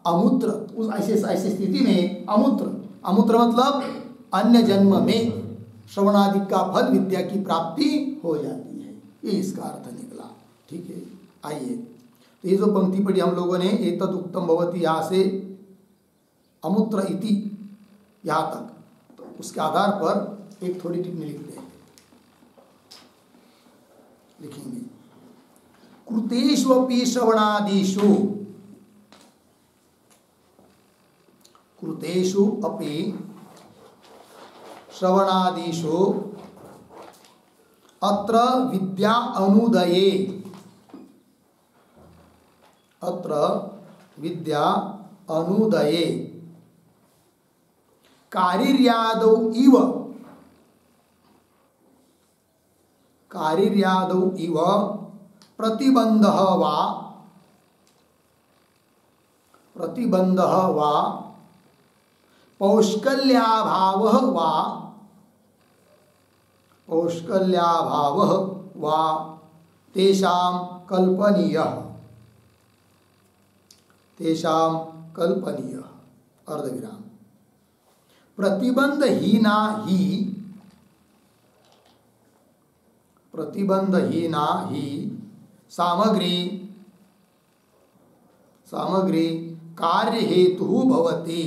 अमूत्र, उस ऐसे स्थिति में अमूत्र मतलब अन्य जन्म में श्रवणादि का फल विद्या की प्राप्ति हो जाती है, ये इसका अर्थ निकला। ठीक है, आइए। तो ये जो पंक्ति पढ़ी हम लोगों ने, एतद उक्तम भवति, यहाँ से अमूत्र इति यहाँ तक, तो उसके आधार पर एक थोड़ी टिप्पणी लिखते हैं, लिखेंगे। कृतेषु अपि श्रवणादिषु, कृतेषु अपि श्रवणादिषु अत्र विद्या अनुदये, अत्र विद्या अनुदये कारिर्यादौ इव, कारिर्यादौ इव प्रतिबंधः वा, प्रतिबंधः वा पौष्कल्याभावः वा, पौष्कल्याभावः वा तेषां कल्पनीयः, तेषां कल्पनीयः, अर्धविराम। प्रतिबंधहीना ही, प्रतिबंधहीना ही सामग्री, सामग्री कार्य हेतु भवति,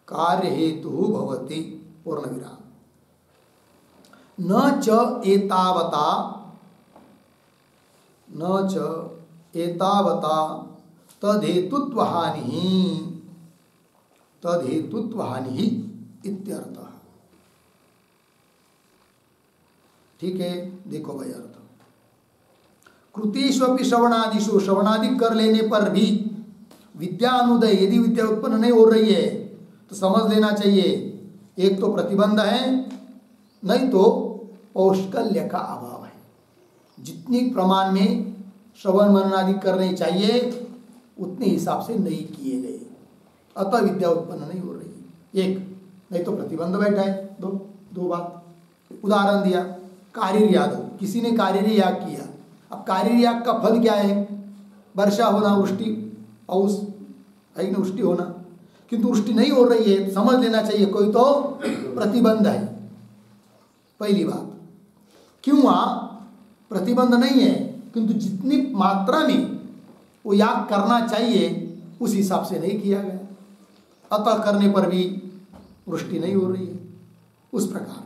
कार्य हेतु भवति, पूर्णविराम। न च एतावता, न च एतावता तद्धेतुत्वहानि, तद्धेतुत्वहानि इत्यर्थः। ठीक है, देखो भाई अर्थ। कृतेषु अपि श्रवणादिषु, श्रवणादि कर लेने पर भी विद्या अनुदय, यदि विद्या उत्पन्न नहीं हो रही है तो समझ लेना चाहिए, एक तो प्रतिबंध है, नहीं तो पौष्कल्य का अभाव है। जितनी प्रमाण में श्रवण मनन आदि करने चाहिए उतने हिसाब से नहीं किए गए, अतः विद्या उत्पन्न नहीं हो रही। एक, नहीं तो प्रतिबंध बैठा है। दो बात उदाहरण दिया, कार्यर्यादव, किसी ने कार्यर्याग किया। अब कार्यर्याग का फल क्या है? वर्षा होना, वृष्टि, औस है ना, वृष्टि होना, किंतु वृष्टि नहीं हो रही है, समझ लेना चाहिए कोई तो प्रतिबंध है। पहली बात, क्यों? प्रतिबंध नहीं है, किंतु जितनी मात्रा में वो याग करना चाहिए उस हिसाब से नहीं किया गया, अतः करने पर भी वृष्टि नहीं हो रही है। उस प्रकार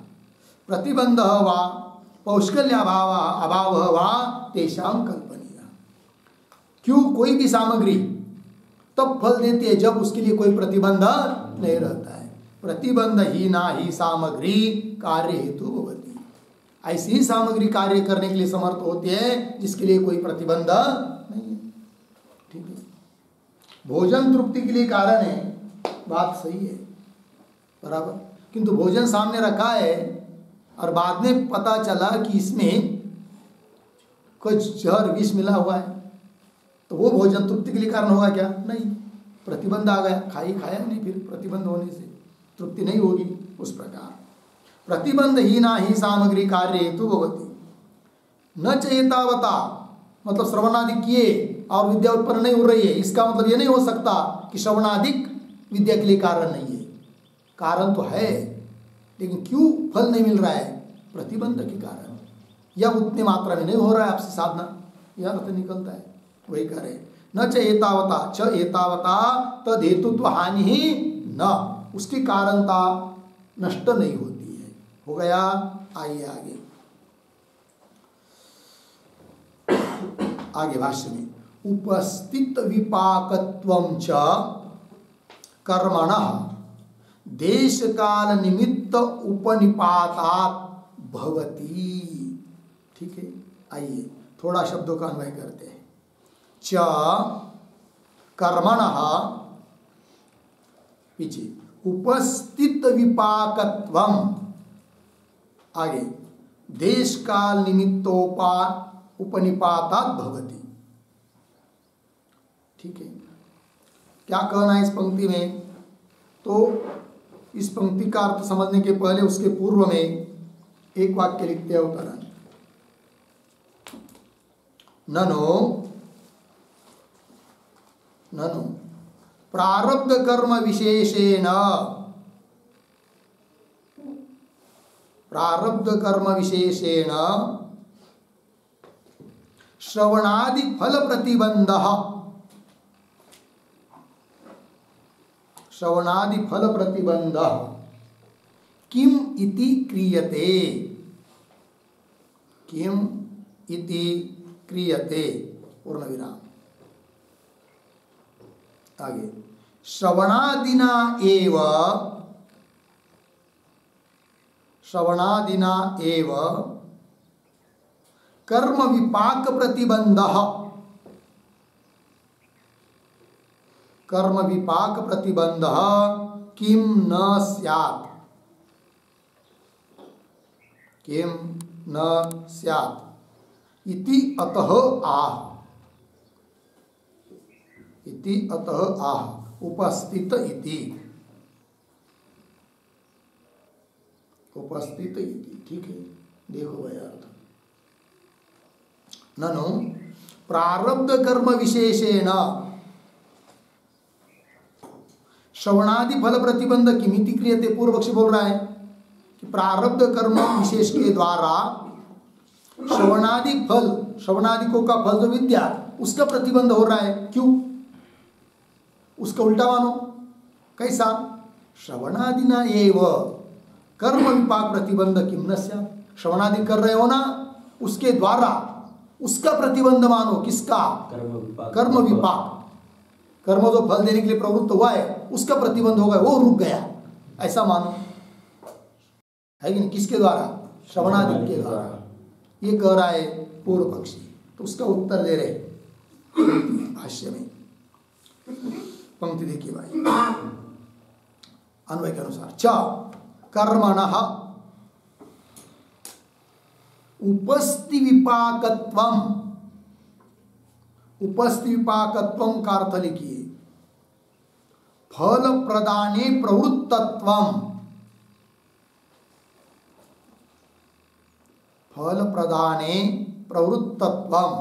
प्रतिबंध वा पौष्कल्याभाव अभाव वा तेषां कल्पनीय। क्यों? कोई भी सामग्री तब फल देती है जब उसके लिए कोई प्रतिबंध नहीं रहता है। प्रतिबंधहीना ही सामग्री कार्य हेतु भवति। ऐसी ही सामग्री कार्य करने के लिए समर्थ होती है जिसके लिए कोई प्रतिबंध नहीं है। ठीक है, भोजन तृप्ति के लिए कारण है, बात सही है, बराबर। किंतु भोजन सामने रखा है और बाद में पता चला कि इसमें कुछ जहर विष मिला हुआ है, तो वो भोजन तृप्ति के लिए कारण होगा क्या? नहीं, प्रतिबंध आ गया, खाया नहीं, फिर प्रतिबंध होने से तृप्ति नहीं होगी। उस प्रकार प्रतिबंधहीना ही सामग्री कार्य हेतु भवति। न चेतावता मतलब श्रवणादि किए और विद्या उत्पन्न नहीं हो रही है, इसका मतलब ये नहीं हो सकता कि श्रवणादिक विद्या के लिए कारण नहीं है। कारण तो है, लेकिन क्यों फल नहीं मिल रहा है? प्रतिबंध के कारण, या उतनी मात्रा में नहीं हो रहा है आपसे साधना, यह अर्थ निकलता है। वही कह रहे, न च एतावता, च एतावता तद हेतुत्व हानि ही न, उसकी कारणता नष्ट नहीं होती है। हो गया, आइए आगे। आगे भाष्य में उपस्थित विपाकत्वं च कर्मणः देश काल निमित्त उपनिपातात् भवति। ठीक है, आइए थोड़ा शब्दों का अन्वय करते हैं। च कर्मणः, पीछे उपस्थित विपाकत्वम, आगे देश काल उपनिपातात् भवति। ठीक है, क्या कहना है इस पंक्ति में? तो इस पंक्ति का अर्थ समझने के पहले उसके पूर्व में एक वाक्य लिखते हैं उत्तरण। ननु प्रारब्ध कर्म विशेषेण श्रवणादि फल प्रतिबंध किम इति क्रियते पूर्ण विराम। आगे श्रवणादिना एव कर्म विपाक प्रतिबंध किम न स्यात् इति अतः आह उपस्थित इति। ठीक है, देखो भाई अर्थ। ननु प्रारब्ध कर्म विशेषेण श्रवणादि फल प्रतिबंध किमिति क्रियते। पूर्व पक्षी बोल रहा है कि प्रारब्ध कर्म विशेष के द्वारा श्रवणादि फल, श्रवणादिकों का फल जो विद्या, उसका प्रतिबंध हो रहा है। क्यों? उसका उल्टा मानो। कैसा? श्रवणादिना एव कर्म विपाक प्रतिबंध किम न स्यात्। श्रवणादि कर रहे हो ना, उसके द्वारा उसका प्रतिबंध मानो। किसका? कर्म विपाक। कर्म जो फल देने के लिए प्रवृत्त हुआ है, उसका प्रतिबंध होगा, वो रुक गया, ऐसा मानो। है कि नहीं? किसके द्वारा? श्रवणादि के द्वारा। ये कह रहा है पूर्व पक्षी। तो उसका उत्तर दे रहे भाष्य में। पंक्ति देखिए भाई, अन्वय के अनुसार। च कर्मणः उपस्थि विपाकत्वम, उपस्थि विपाकत्वम का अर्थ लिखिए फल प्रदाने प्रवृत्तत्वम, फल प्रदाने प्रवृत्तत्वम।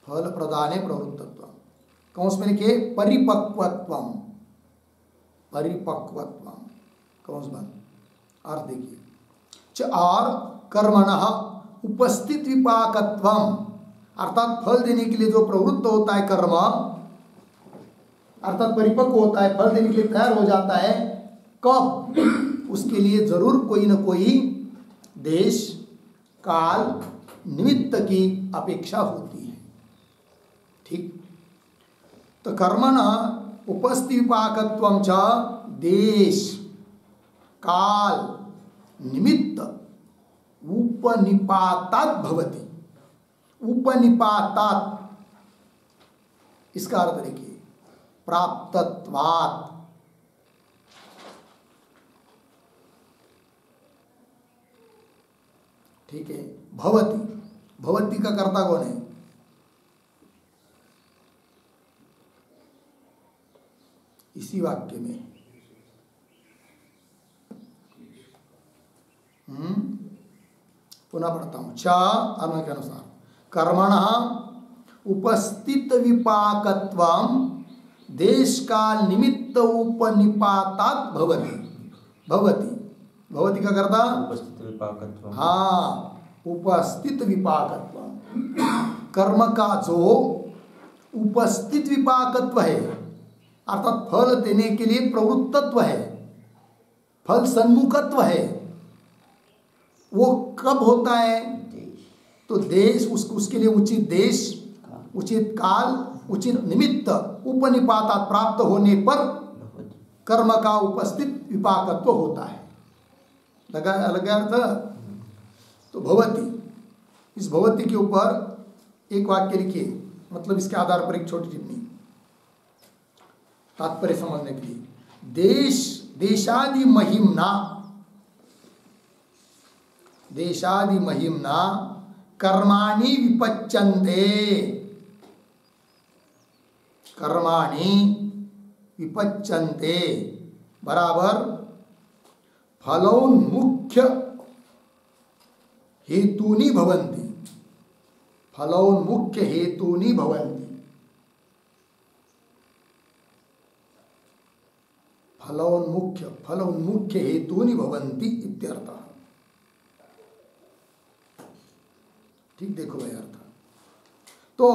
फल प्रदाने प्रवृत्तत्वम कौंस में लिखिए परिपक्वत्वम, परिपक्वत्वम कौंस बंद। अर्थ देखिए और कर्मणः उपस्थित विपाकत्वम, अर्थात फल देने के लिए जो प्रवृत्त होता है कर्म, अर्थात परिपक्व होता है, फल देने के लिए तैयार हो जाता है। कब? उसके लिए जरूर कोई न कोई देश काल निमित्त की अपेक्षा होती है। ठीक, तो कर्मणः उपस्थित विपाकत्वम च देश काल निमित्त उपनिपातात् भवति। उपनिपातात् इसका अर्थ देखिए प्राप्तत्वात्। ठीक है, भवति, भवति का कर्ता कौन है? इसी वाक्य में पुनः पढ़ता हूं। च अन्वय के अनुसार कर्मणः उपस्थित विपाकत्वम देश काल निमित्त उपनिपातात् भवति। भवति, भवति का कर्ता उपस्थित विपाकत्वम। हाँ, उपस्थित विपाकत्वम कर्म का जो उपस्थित विपाकत्व है, अर्थात फल देने के लिए प्रवृत्तत्व है, फल सन्मुखत्व है, वो कब होता है? तो देश उसके लिए उचित देश, उचित काल, उचित निमित्त उपनिपातात प्राप्त होने पर कर्म का उपस्थित विपाकत्व होता है। लगा अलग अर्थ? तो भवती, इस भवती के ऊपर एक वाक्य लिखिए, मतलब इसके आधार पर एक छोटी टिप्पणी तात्पर्य समझने के लिए। देश देशादि महिम्ना, देशादि महिम्ना कर्माणि विपच्यन्ते, कर्माणि विपच्यन्ते बराबर फलोन्मुख्य हेतूनि भवन्ति, फलोन्मुख्य हेतूनि भवन्ति, फलोन्मुख्य हेतूनि भवन्ति इत्यर्थः। ठीक देखो भाई अर्थ। तो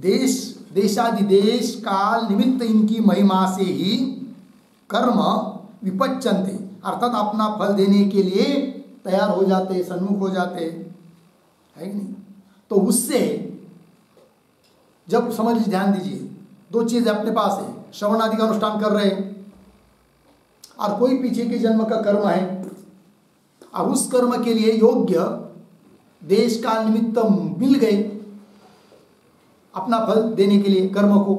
देश देशादिदेश काल निमित्त इनकी महिमा से ही कर्म विपच्यन्ते, अर्थात अपना फल देने के लिए तैयार हो जाते, सन्मुख हो जाते, है कि नहीं? तो उससे जब समझ लीजिए, ध्यान दीजिए, दो चीज अपने पास है, श्रवण आदि का अनुष्ठान कर रहे हैं और कोई पीछे के जन्म का कर्म है, अब उस कर्म के लिए योग्य देश काल निमित्त मिल गए अपना फल देने के लिए कर्म को,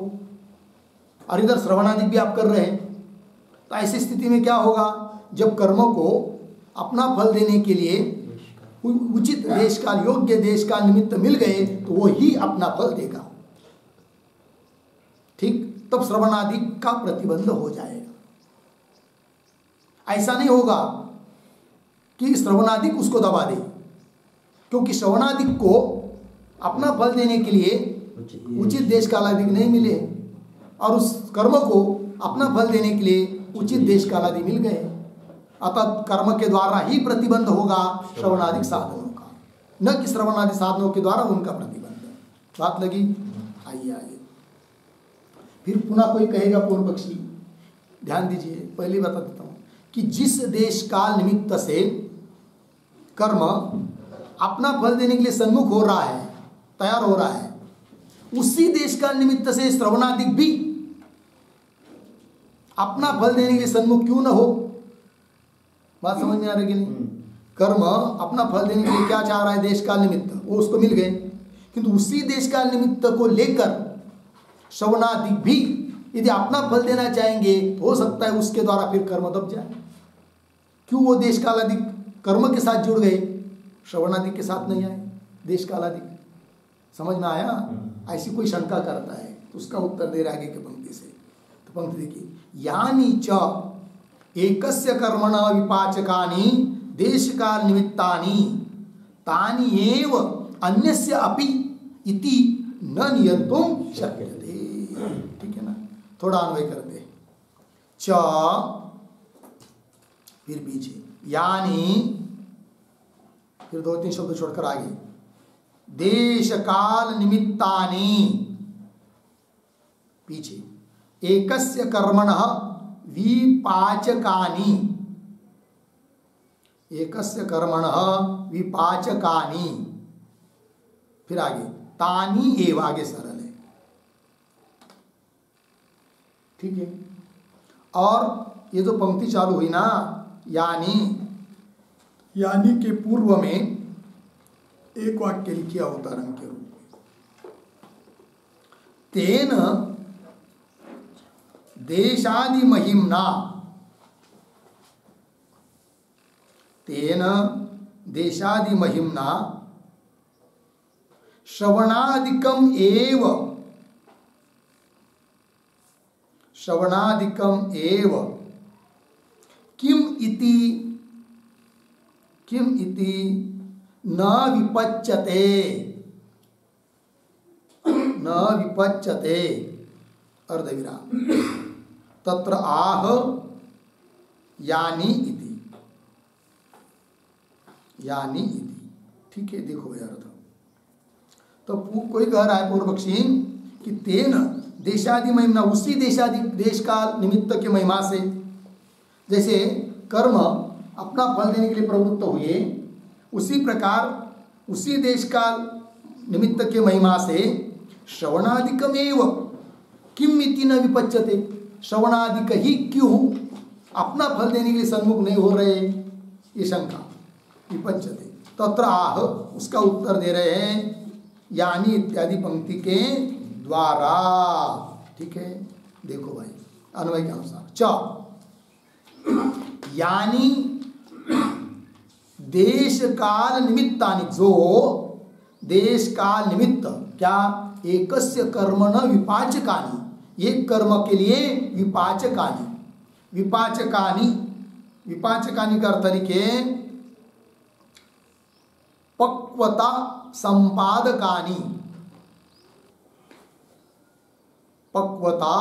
और इधर श्रवणादि भी आप कर रहे हैं। तो ऐसी स्थिति में क्या होगा? जब कर्म को अपना फल देने के लिए उचित देश काल, योग्य देश काल निमित्त मिल गए तो वो ही अपना फल देगा। ठीक, तब श्रवणादि का प्रतिबंध हो जाएगा। ऐसा नहीं होगा कि श्रवणादिक उसको दबा दे, क्योंकि श्रवणादिक को अपना फल देने के लिए उचित देश कालादि नहीं मिले और उस कर्म को अपना फल देने के लिए उचित देश कालादि मिल गए, अतः कर्म के द्वारा ही प्रतिबंध होगा श्रवणादिक साधनों का, न कि श्रवणादि साधनों के द्वारा उनका प्रतिबंध। बात लगी? आइए आइए, फिर पुनः कोई कहेगा पूर्व पक्षी, ध्यान दीजिए, पहले बता देता हूं कि जिस देश काल निमित्त से कर्म अपना फल देने के लिए सन्मुख हो रहा है, तैयार हो रहा है, उसी देश काल निमित्त से श्रवणादिक भी अपना फल देने के लिए सन्मुख क्यों न हो? बात समझ में आ रही कि नहीं? कर्म अपना फल देने के लिए क्या चाह रहा है? देश काल निमित्त, वो उसको मिल गए, किंतु उसी देश काल निमित्त को लेकर श्रवणादिक भी यदि अपना फल देना चाहेंगे तो हो सकता है उसके द्वारा फिर कर्म दब जाए। क्यों? वो देश काल आदि कर्म के साथ जुड़ गए, श्रवणादि के साथ नहीं आए देश काल आदि। समझ में आया? ऐसी कोई शंका करता है तो उसका उत्तर दे रहा है आगे की पंक्ति से। तो पंक्ति देखिए, यानी च एकस्य कर्मण विपाचकानि देश काल निमित्तानि तानि एव अन्यस्य अपि इति न नियंतुं शक्यते। ठीक है ना? थोड़ा अन्वय करते, च फिर पीछे यानी, फिर दो तीन शब्द छोड़कर आगे, देश काल निमित्तानि, पीछे एकस्य कर्मणः विपाचकानि, एकस्य कर्मणः विपाचकानि, फिर आगे तानि एव, आगे सरल है। ठीक है? और ये जो पंक्ति चालू हुई ना, यानी के पूर्व में एक वाक्य लिखिया उदाहरण के रूप में, तेन देशादि महिम्ना, तेन देशादि महिम्ना श्रवणादिकम एव, श्रवणादिकम एव किम इति न विपच्यते, न विपच्यते अर्धविराम तत्र आह यानी इति, यानी इति। ठीक है? देखो भाई अर्थ। तो कोई कह रहा है पूर्व पक्षी कि तेन देशादि महिमा, उसी देशादि देश काल निमित्त के महिमा से, जैसे कर्म अपना फल देने के लिए प्रवृत्त हुए उसी प्रकार उसी देश काल निमित्त के महिमा से श्रवणादिकमेव किम इति न विपच्यते, श्रवणादिक ही क्यों अपना फल देने के लिए सन्मुख नहीं हो रहे, ये शंका। विपच्यते तत्र आह, उसका उत्तर दे रहे हैं यानी इत्यादि पंक्ति के द्वारा। ठीक है, देखो भाई अन्वय के अनुसार च यानी देश काल निमित्तानि, जो देश काल निमित्त क्या एकस्य कर्मण विपाचकानि, एक कर्म के लिए विपाचकानि, विपाचकानि विपाचकानि का अर्थ लिखे पक्वता संपादकानि, पक्वता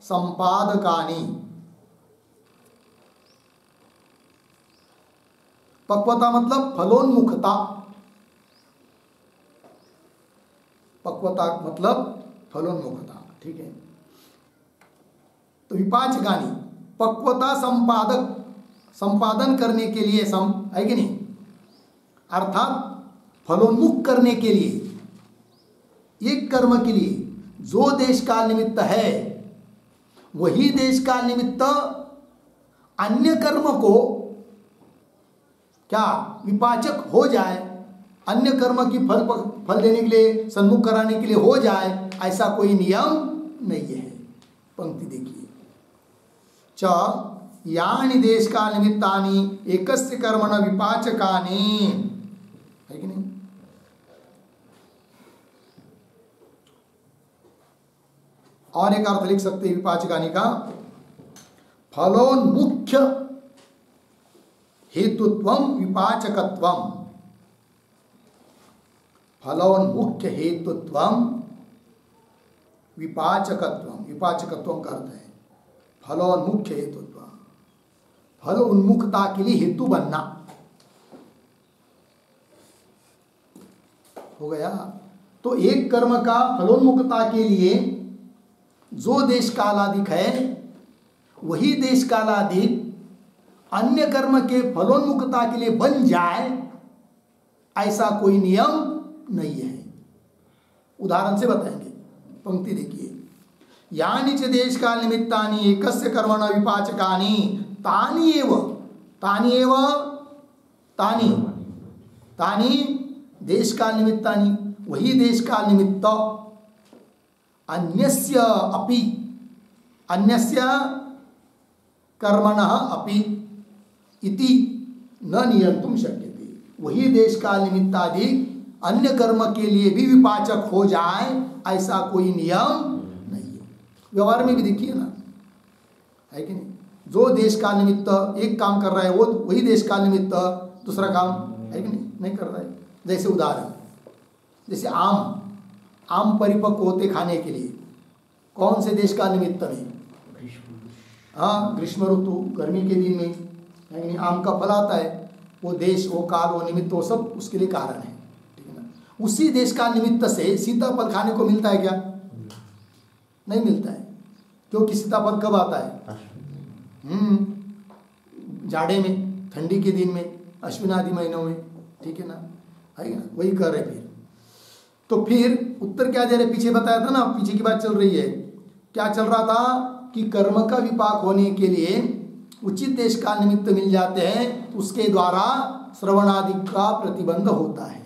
संपादकानि। पक्वता मतलब फलोन्मुखता, पक्वता मतलब फलोन्मुखता। ठीक है, तो विपाचकानि पक्वता संपादक, संपादन करने के लिए सम है कि नहीं, अर्थात फलोन्मुख करने के लिए, एक कर्म के लिए जो देश काल निमित्त है वही देश काल निमित्त अन्य कर्म को क्या विपाचक हो जाए, अन्य कर्म की फल देने के लिए, सन्मुख कराने के लिए हो जाए, ऐसा कोई नियम नहीं है। पंक्ति देखिए च यानि देश काल निमित्तानि एकस्य कर्मण विपाचकानि, है कि नहीं। और एक अर्थ लिख सकते हैं विपाचकानि का, फलोन्मुख्य हेतुत्वम विपाचकत्वम, फलोन्मुख्य हेतुत्वम विपाचकत्वम, विपाचकत्वम का अर्थ है फलोन्मुख्य हेतुत्व, फल उन्मुखता के लिए हेतु बनना, हो गया। तो एक कर्म का फलोन्मुखता के लिए जो देश कालादिक है वही देश कालादिक अन्य कर्म के फलोन्मुखता के लिए बन जाए, ऐसा कोई नियम नहीं है। उदाहरण से बताएंगे, पंक्ति देखिए यानि च देश काल निमित्तानि एकस्य कर्मण विपाचकानि तानि एव, तानि एव तानि तानि देश काल निमित्तानि, वही देश काल निमित्त अन्यस्य अपि, अन्यस्य कर्मणः अपि इति न नियंतुम शक्यते, वही देश काल निमित्तादि अन्य कर्म के लिए भी विपाचक हो जाए, ऐसा कोई नियम नहीं है। व्यवहार में भी देखिए ना, है कि नहीं, जो देश काल निमित्त एक काम कर रहा है वो वही देश काल निमित्त दूसरा काम है कि नहीं कर रहा है। जैसे उदाहरण, जैसे आम परिपक्व होते खाने के लिए कौन से देश काल निमित्त में, हाँ ग्रीष्म ऋतु, गर्मी के दिन में है कि नहीं, आम का फल आता है, वो देश वो काल वो निमित्त वो सब उसके लिए कारण है। ठीक है ना, उसी देश काल निमित्त से सीताफल खाने को मिलता है क्या? नहीं मिलता है, क्योंकि सीताफल कब आता है? जाड़े में, ठंडी के दिन में, अश्विन आदि महीनों में। ठीक है ना, है ना, वही कर रहे। फिर तो फिर उत्तर क्या दे रहे, पीछे बताया था ना, पीछे की बात चल रही है, क्या चल रहा था कि कर्म का विपाक होने के लिए उचित देश काल निमित्त मिल जाते हैं, उसके द्वारा श्रवणादि का प्रतिबंध होता है।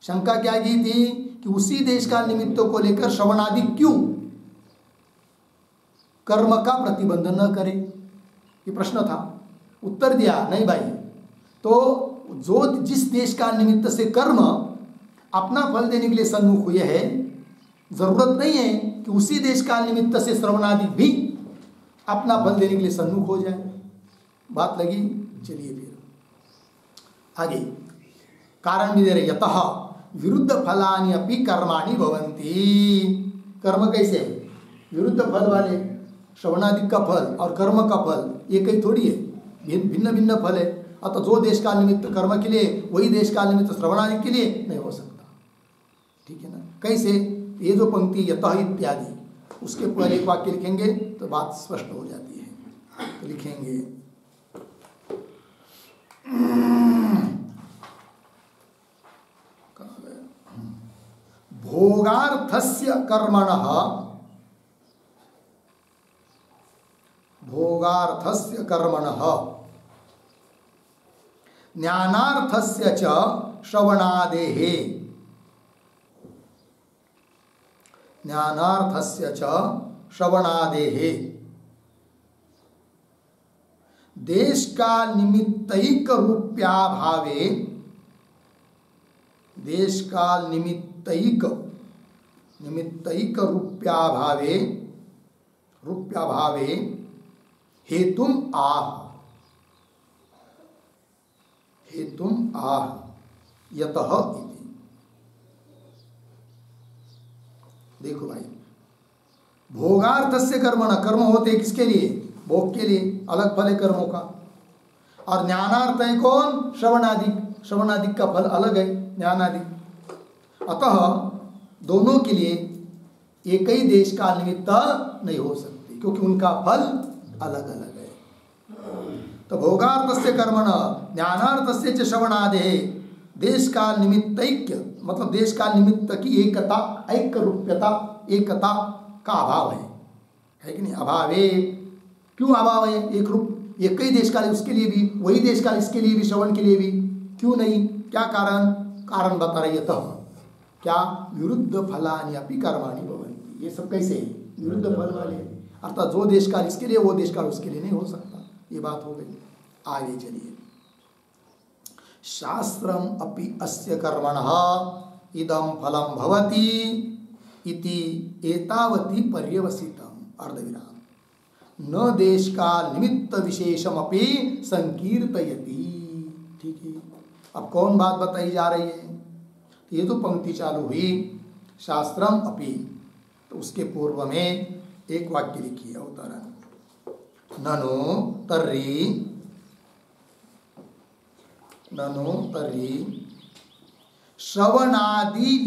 शंका क्या की थी कि उसी देश काल निमित्तों को लेकर श्रवणादि क्यों कर्म का प्रतिबंध न करे, ये प्रश्न था। उत्तर दिया नहीं भाई, तो जो जिस देश काल निमित्त से कर्म अपना फल देने के लिए सन्मुख हुए है, जरूरत नहीं है कि उसी देश काल निमित्त से श्रवणादि भी अपना फल देने के लिए सन्मुख हो जाए। बात लगी? चलिए फिर आगे कारण भी दे रहे, यतः विरुद्ध फलानि अपि कर्माणि भवन्ति। कर्म कैसे? विरुद्ध फल वाले, श्रवणादि का फल और कर्म का फल एक ही थोड़ी है, भिन्न भिन्न फल है। अतः जो देश काल निमित्त कर्म के लिए वही देश काल निमित्त श्रवणादि के लिए नहीं हो सकता। ठीक है ना, कैसे? ये जो पंक्ति यतः इत्यादि, उसके पर एक वाक्य लिखेंगे तो बात स्पष्ट हो जाती है। तो लिखेंगे भोगार्थस्य कर्मणः ज्ञानार्थस्य च श्रवणादेः देशकाल निमित्तैक रूप्याभावे हेतुम आह यतः इति। देखो भाई, भोगार्थस्य कर्मण, कर्म होते हैं किसके लिए? भोग के लिए, अलग फल है कर्मों का। और ज्ञानार्थ है कौन? श्रवणादिक। श्रवणादिक का फल अलग है, ज्ञानादिक। अतः दोनों के लिए एक ही देश का निमित्त नहीं हो सकती, क्योंकि उनका फल अलग अलग है। तो भोगार्थस्य कर्मण ज्ञानार्थस्य च श्रवणादेः देश काल निमित्तैक्य, मतलब देश काल निमित्त की एकता, ऐक्य रूप्यता, एकता का अभाव है कि नहीं? अभाव है। क्यों अभाव है? एक रूप, एक ही देश काल उसके लिए भी, वही देश काल इसके लिए भी, श्रवण के लिए भी, क्यों नहीं? क्या कारण? कारण बता रही है। तब क्या? विरुद्ध फलानि अपि कर्माणि भवन्ति। ये सब कैसे? विरुद्ध फल वाले, अर्थात जो देश काल इसके लिए वो देश काल उसके लिए नहीं हो सकता। ये बात हो गई। आगे चलिए। शास्त्रम अपि अस्य कर्मणः इदं फलं भवति इति एतावति पर्यवसितम्। अर्धविराम। न देश काल निमित्त विशेषम अपि संकीर्तयति। ठीक है। अब कौन बात बताई जा रही है? ये तो पंक्ति चालू हुई शास्त्रम अपि, तो उसके पूर्व में एक वाक्य लिखी है अवतरण। ननु तर्हि श्रवणादि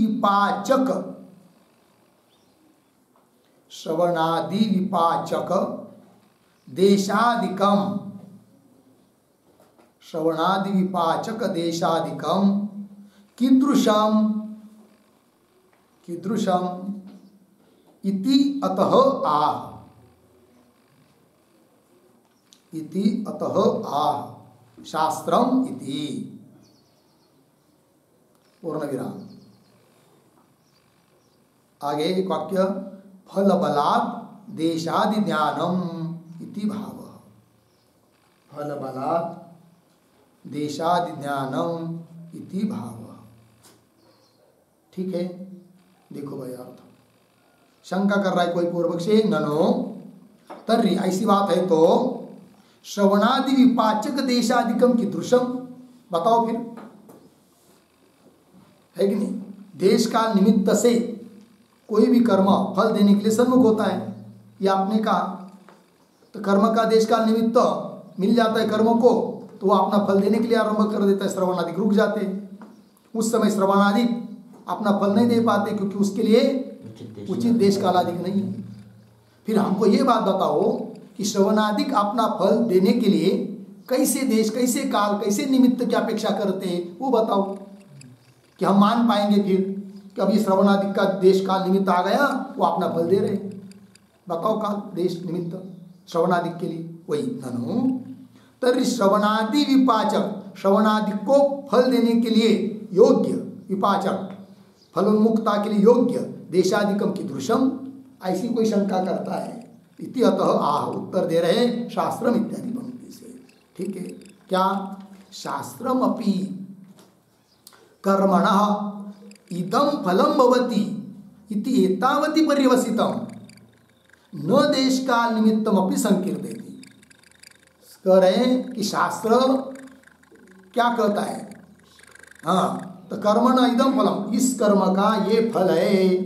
विपाचक देशादिकम कीदृशम इति अतः आह शास्त्रम इति। पूर्ण विराम। आगे एक वाक्य, फल बलात् देशादि ज्ञानम इति भाव। फल बलात् देशादि ज्ञानम इति भाव। ठीक है। देखो भाई, अर्थ शंका कर रहा है कोई पूर्वक से। ननो तर्हि, ऐसी बात है तो श्रवणादि विपाचक देशादिकम की दृश्यम, बताओ फिर, है कि नहीं? देश काल निमित्त से कोई भी कर्म फल देने के लिए सन्मुख होता है, यह आपने कहा। तो कर्म का देश काल निमित्त मिल जाता है कर्मों को, तो वह अपना फल देने के लिए आरंभ कर देता है। श्रवणादिक रुक जाते हैं, उस समय श्रवणादिक अपना फल नहीं दे पाते, क्योंकि उसके लिए उचित देश कालादिक नहीं है। फिर हमको ये बात बताओ कि श्रवणादिक अपना फल देने के लिए कैसे देश, कैसे काल, कैसे निमित्त की अपेक्षा करते हैं, वो बताओ कि हम मान पाएंगे फिर कि अभी श्रवणादिक का देश काल निमित्त आ गया, वो अपना फल दे रहे। बताओ काल, देश, निमित्त श्रवणादिक के लिए। वही ननु तर्हि श्रवणादि विपाचक, श्रवणादिक को फल देने के लिए योग्य, विपाचक फलोन्मुक्ता के लिए योग्य देशादिकम की दृश्यम, ऐसी कोई शंका करता है। इति अतः आह, उत्तर दे रहे शास्त्रम इत्यादि पंक्ति से। ठीक है। क्या? शास्त्रम अपि कर्मणः इदं फलं भवति इति एतावति पर्यवसितम् न देश काल निमित्तम अपि संकीर्तयति। कह रहे हैं कि शास्त्र क्या कहता है? हाँ, तो कर्मणः इदं फलम, इस कर्म का ये फल है,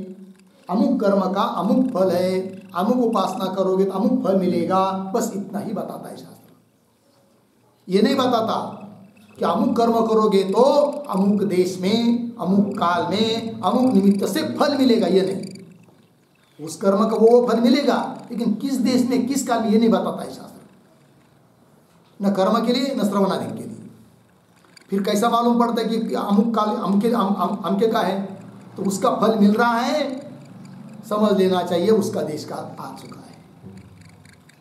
अमुक कर्म का अमुक फल है, अमुक उपासना करोगे तो अमुक फल मिलेगा, बस इतना ही बताता है शास्त्र। ये नहीं बताता कि अमुक कर्म करोगे तो अमुक देश में, अमुक काल में, अमुक निमित्त से फल मिलेगा, ये नहीं। उस कर्म का वो फल मिलेगा, लेकिन किस देश में, किस काल में, ये नहीं बताता है शास्त्र। न कर्म के लिए, न श्रवणादि के लिए। फिर कैसा मालूम पड़ता है कि अमुक काल अमके का है? तो उसका फल मिल रहा है, समझ लेना चाहिए उसका देश काल आ चुका है।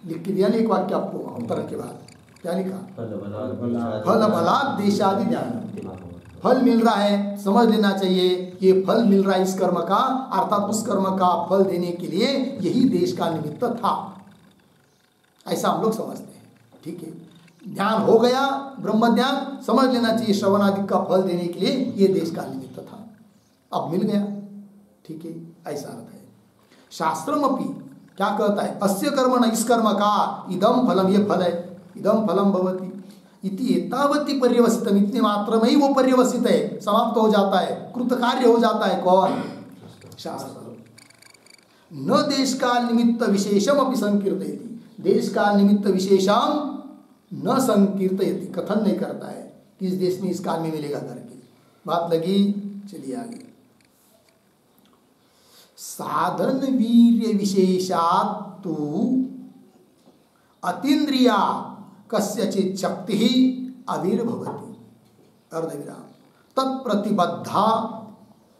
लिख के दिया ना एक वाक्य आपको अवतरण के बाद, क्या लिखा? फल बलात् देशादि ज्ञान। फल मिल रहा है, समझ लेना चाहिए ये फल मिल रहा है इस कर्म का, अर्थात उस कर्म का फल देने के लिए यही देश का निमित्त था, ऐसा हम लोग समझते हैं। ठीक है, ज्ञान हो गया, ब्रह्म ज्ञान, समझ लेना चाहिए श्रवण आदि का फल देने के लिए ये देश का निमित्त था, अब मिल गया। ठीक है, ऐसा अर्थ है। शास्त्रम अपि क्या कहता है? अस्य कर्म न, इस कर्म का, इदम फलम, ये फल है, इदम फलम भवति इति एतावति पर्यवसितम, इतने मात्र में ही वो पर्यवसित है, समाप्त हो जाता है, कृत कार्य हो जाता है। कौन? शास्त्र। न देश का निमित्त विशेषम अपि संकीर्तयति, देश का निमित्त विशेषम न संकीर्तयति, कथन नहीं करता है किस देश में इस काल में मिलेगा करके। बात लगी? चलिए आगे। साधन वीर्य विशेषात् तु अतीन्द्रिया कस्यचित् शक्ति आविर्भवति, अर्धविराम, तत्प्रतिबद्धा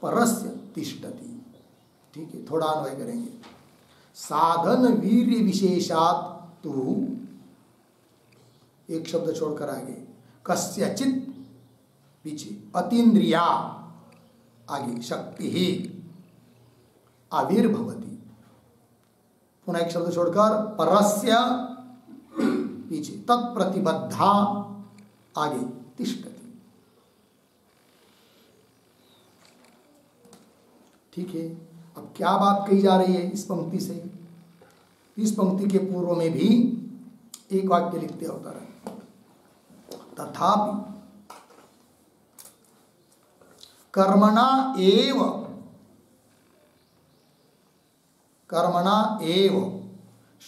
परस्य तिष्ठति। ठीक है, थोड़ा अन्वय करेंगे। साधन वीर्य विशेषात् तु, एक शब्द छोड़कर आगे, कस्यचित् पीछे, अतीन्द्रिया आगे, शक्ति ही आविर्भवति, पुनः एक शब्द छोड़कर परस्य पीछे, तत्प्रतिबद्धा आगे, तिष्ठति। ठीक है, अब क्या बात कही जा रही है इस पंक्ति से? इस पंक्ति के पूर्व में भी एक वाक्य लिखते अवतरण, तथापि कर्मणा एव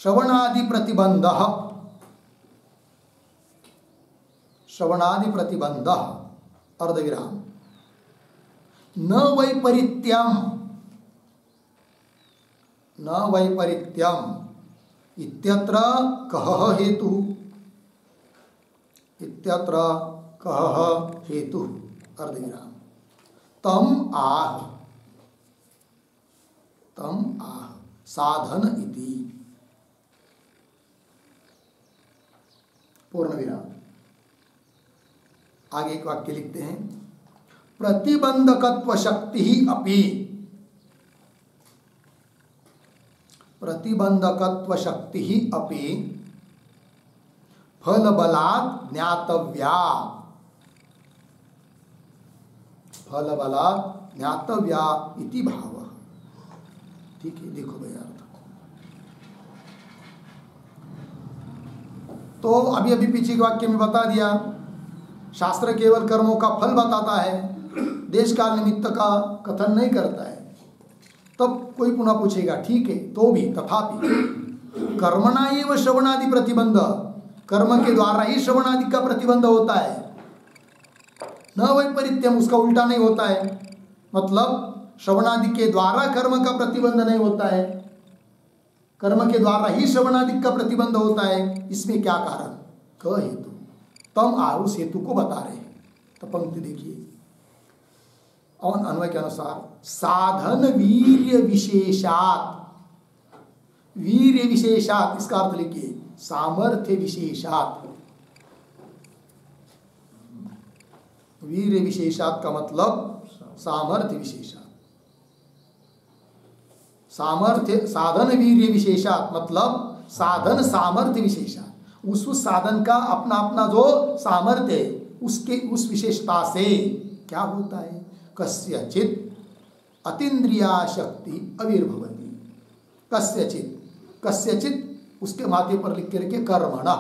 श्रवणादि प्रतिबंध अर्धविराम, न वैपरीत्यम इत्यत्र कह हेतु, अर्धविराम, तम आह साधन इति, पूर्ण विराम। आगे एक वाक्य लिखते हैं, प्रतिबंधकत्व शक्ति ही अपि, प्रतिबंधकत्व शक्ति ही अपि फल बलात् ज्ञातव्या, फल बलात् ज्ञातव्या इति भाव। ठीक है, देखो भैया अर्थ। तो अभी अभी पीछे के वाक्य में बता दिया, शास्त्र केवल कर्मों का फल बताता है, देश काल निमित्त का कथन नहीं करता है। तब कोई पुनः पूछेगा, ठीक है, तो भी तथापि कर्मणा एव श्रवणादि प्रतिबंध, कर्म के द्वारा ही श्रवणादि का प्रतिबंध होता है, न वैपरीत्यम, उसका उल्टा नहीं होता है। मतलब श्रवणादि के द्वारा कर्म का प्रतिबंध नहीं होता है, कर्म के द्वारा ही श्रवणादि का प्रतिबंध होता है। इसमें क्या कारण? क हेतु, तम आह, उस हेतु को बता रहे हैं। तो पंक्ति देखिए, और अन्वय के अनुसार, साधन वीर्य विशेषात्, वीर्य विशेषात्, इसका अर्थ लिखिए सामर्थ्य विशेषात्। वीर्य विशेषात् का मतलब सामर्थ्य विशेषात्, सामर्थ्य, साधन वीर्य विशेषात् मतलब साधन सामर्थ्य विशेषात्, उस साधन का अपना अपना जो सामर्थ्य है, उसके उस विशेषता से क्या होता है? कस्यचित् अतीन्द्रिया शक्ति आविर्भवति, कस्यचित् उसके माथे पर लिख के रखे कर्मणा,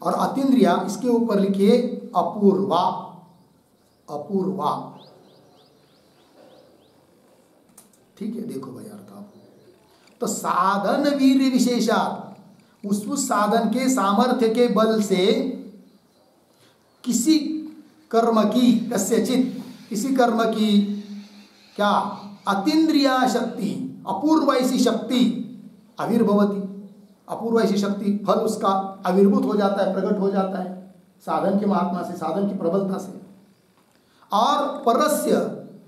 और अतीन्द्रिया इसके ऊपर लिखिए अपूर्वा, अपूर्वा। ठीक है, देखो भाई अर्थ आप। तो साधन वीर्य विशेषात्, उस साधन के सामर्थ्य के बल से किसी कर्म की, कस्यचित् किसी कर्म की क्या, अतीन्द्रिया शक्ति, अपूर्व ऐसी शक्ति आविर्भवति, अपूर्व ऐसी शक्ति, फल उसका आविर्भूत हो जाता है, प्रकट हो जाता है। साधन के महात्मा से, साधन की प्रबलता से। और परस्य,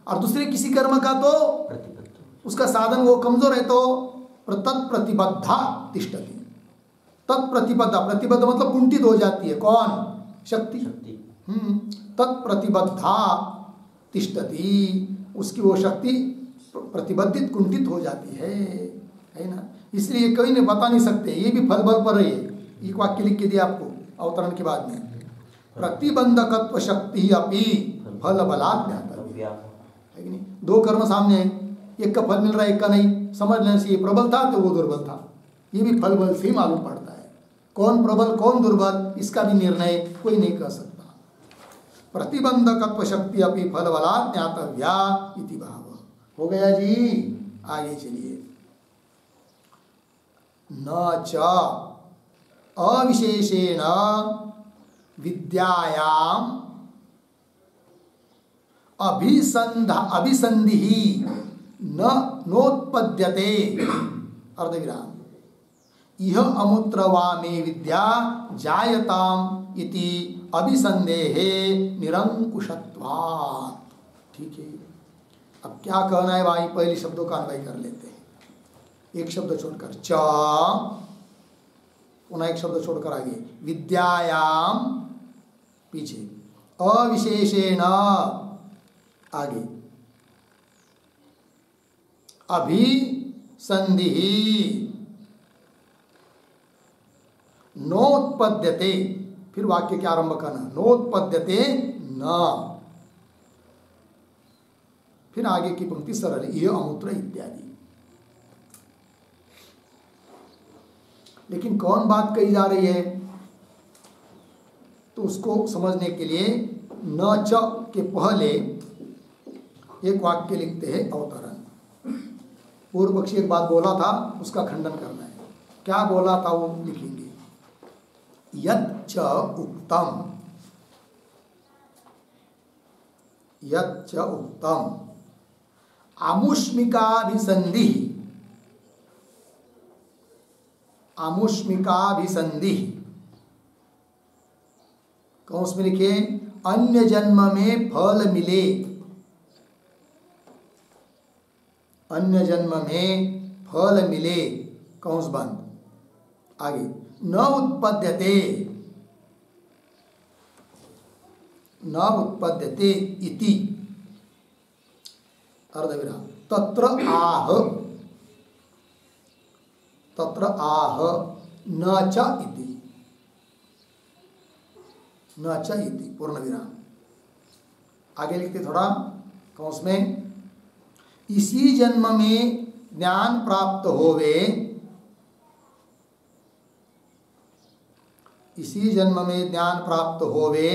और दूसरे किसी कर्म का तो उसका साधन वो कमजोर है तो तत्प्रतिबद्धा तिष्ठति। तत्प्रतिबद्धा, प्रतिबद्ध मतलब कुंठित हो जाती है। कौन? शक्ति। तत्प्रतिबद्धा तिष्ठति, उसकी वो शक्ति प्रतिबद्धित कुंठित हो जाती है ना। इसलिए कोई ने बता नहीं सकते, ये भी फल बल पर है। एक वाक्य लिख के दिया आपको अवतरण के बाद में, प्रतिबंधकत्व शक्ति अपि फल बलात् ज्ञातव्या, है कि नहीं। दो कर्म सामने है, एक का फल मिल रहा है, एक का नहीं। समझ लेने से ये प्रबल था तो वो दुर्बल था, ये भी फल बल से ही मालूम पड़ता है। कौन प्रबल कौन दुर्बल इसका भी निर्णय कोई नहीं कर सकता। प्रतिबंधकत्व शक्ति अपि फल बलात् ज्ञातव्या इति भाव। हो गया जी, आगे चलिए। न च अविशेषेण विद्यायाम अभिसंधि न नोत्पद्यते अर्धविराम इह अमुत्रवा मे विद्या जायताम इति अभिसंदेहे निरंकुशत्वात्। ठीक है, अब क्या कहना है भाई, पहले शब्दों का अन्वय कर लेते हैं। एक शब्द छोड़कर च, पुनः एक शब्द छोड़कर आगे विद्यायाम, पीछे अविशेषेण, आगे अभिसंधि नोत्पद्यते, फिर वाक्य के आरंभ करना, नोत्पद्यते न, फिर आगे की पंक्ति सरल, ये अमूत्र इत्यादि। लेकिन कौन बात कही जा रही है, तो उसको समझने के लिए न च के पहले एक वाक्य लिखते हैं अवतरण। पूर्व पक्षी एक बात बोला था, उसका खंडन करना है। क्या बोला था वो लिखेंगे। यच्च उक्तम, यच्च उक्तम आमुष्मिकाभिसंधि, आमुष्मिकाभिसंधि कौंस में लिखे, अन्य जन्म में फल मिले, अन्य जन्म में फल मिले, कौंस बंद, आगे न उत्पद्यते, न उत्पद्यते इति अर्धविराम तत्र आह, तत्र आह न च इति, न च इति पूर्ण विराम। आगे लिखते थोड़ा कौंस में, इसी जन्म में ज्ञान प्राप्त होवे, इसी जन्म में ज्ञान प्राप्त होवे,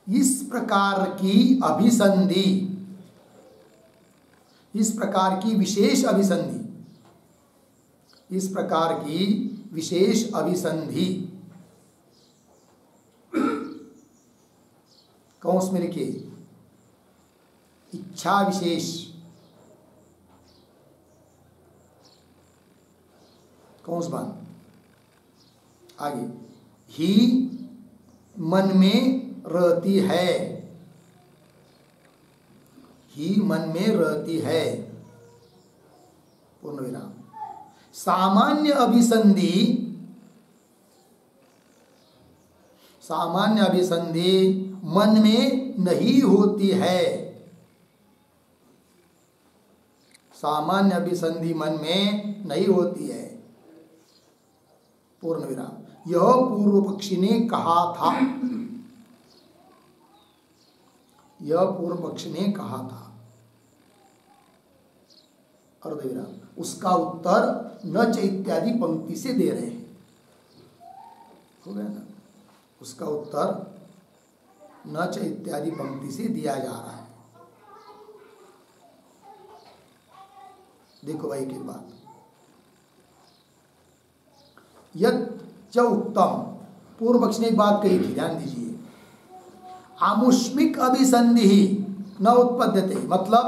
इस प्रकार की अभिसंधि, इस प्रकार की विशेष अभिसंधि, इस प्रकार की विशेष अभिसंधि, कौंस में लिखिए इच्छा विशेष, कौंस बंद, आगे ही मन में रहती है, ही मन में रहती है पूर्ण विराम। सामान्य अभिसंधि, सामान्य अभिसंधि मन में नहीं होती है, सामान्य अभिसंधि मन में नहीं होती है पूर्ण विराम। यह पूर्व पक्षी ने कहा था, यह पूर्व पक्षी ने कहा था अर्धविराम। उसका उत्तर न च इत्यादि पंक्ति से दे रहे हैं, हो गया ना। उसका उत्तर न च इत्यादि पंक्ति से दिया जा रहा है। देखो भाई की बात, यत् च उत्तम, पूर्व पक्ष ने एक बात कही थी, ध्यान दीजिए। आमुष्मिक अभिसंधि न उत्पद्यते, मतलब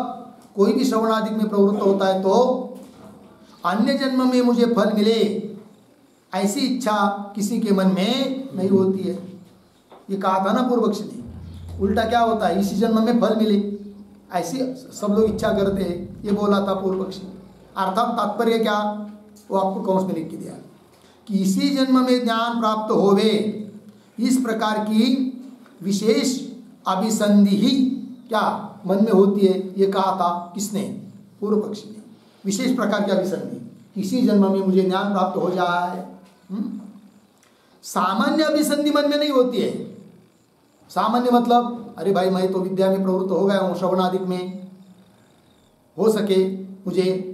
कोई भी श्रवणादि में प्रवृत्त होता है तो अन्य जन्म में मुझे फल मिले, ऐसी इच्छा किसी के मन में नहीं होती है। ये कहा था ना पूर्व पक्ष ने। उल्टा क्या होता है, इसी जन्म में फल मिले ऐसी सब लोग इच्छा करते हैं, ये बोला था पूर्व पक्षी। अर्थात तात्पर्य क्या, वो आपको कौंस में लिख के दिया कि इसी जन्म में ज्ञान प्राप्त होवे, इस प्रकार की विशेष अभिसंधि ही क्या मन में होती है। ये कहा था किसने, पूर्व पक्षी ने। विशेष प्रकार की अभिसंधि, इसी जन्म में मुझे ज्ञान प्राप्त हो जाए। सामान्य अभिसंधि मन में नहीं होती है। सामान्य मतलब अरे भाई मैं तो विद्या में प्रवृत्त हो गया हूँ, श्रवणादिक में, हो सके मुझे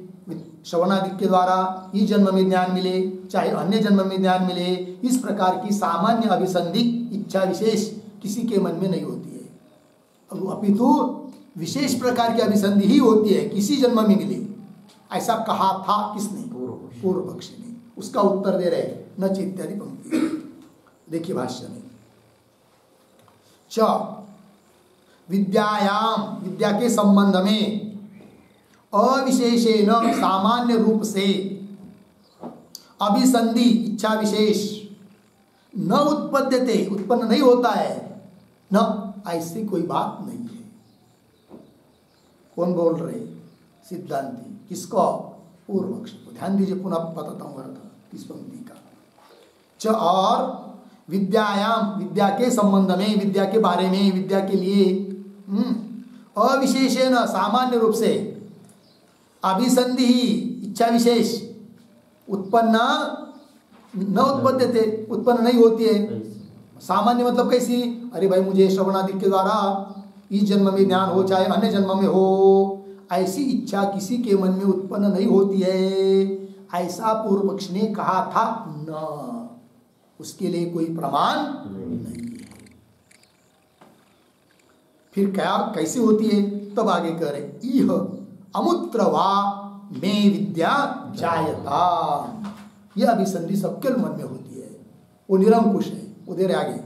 श्रवणादिक के द्वारा इस जन्म में ज्ञान मिले, चाहे अन्य जन्म में ज्ञान मिले। इस प्रकार की सामान्य अभिसंधि इच्छा विशेष किसी के मन में नहीं होती है, अपितु विशेष प्रकार की अभिसंधि ही होती है, किसी जन्म में मिले। ऐसा कहा था किसने, पूर्व पक्षी ने। उसका उत्तर दे रहे न इत्यादि पंक्ति। देखिए भाष्य में, च विद्यायाम, विद्या के संबंध में, अविशेषेण सामान्य रूप से, अभिसंधि इच्छा विशेष न उत्पद्यते, उत्पन्न नहीं होता है, न ऐसी कोई बात नहीं है। कौन बोल रहे, सिद्धांती। किसको, पूर्व पक्ष को। ध्यान दीजिए, पुनः बताता हूँ किस पंक्ति का। च और विद्यायाम, विद्या के संबंध में, विद्या के बारे में, विद्या के लिए अविशेषेण सामान्य रूप से, अभिसंधि इच्छा विशेष उत्पन्न न उत्पद्यते, उत्पन्न नहीं होती है। सामान्य मतलब कैसी, अरे भाई मुझे श्रवणादि के द्वारा इस जन्म में ज्ञान हो, चाहे अन्य जन्म में हो, ऐसी इच्छा किसी के मन में उत्पन्न नहीं होती है। ऐसा पूर्व पक्ष ने कहा था न, उसके लिए कोई प्रमाण नहीं है। फिर क्या कैसे होती है, तब आगे कह रहे, इह अमुत्रवा में विद्या जायता। यह अभिसंधि सबके मन में होती है, वो निरंकुश है। वो दे रहे आगे,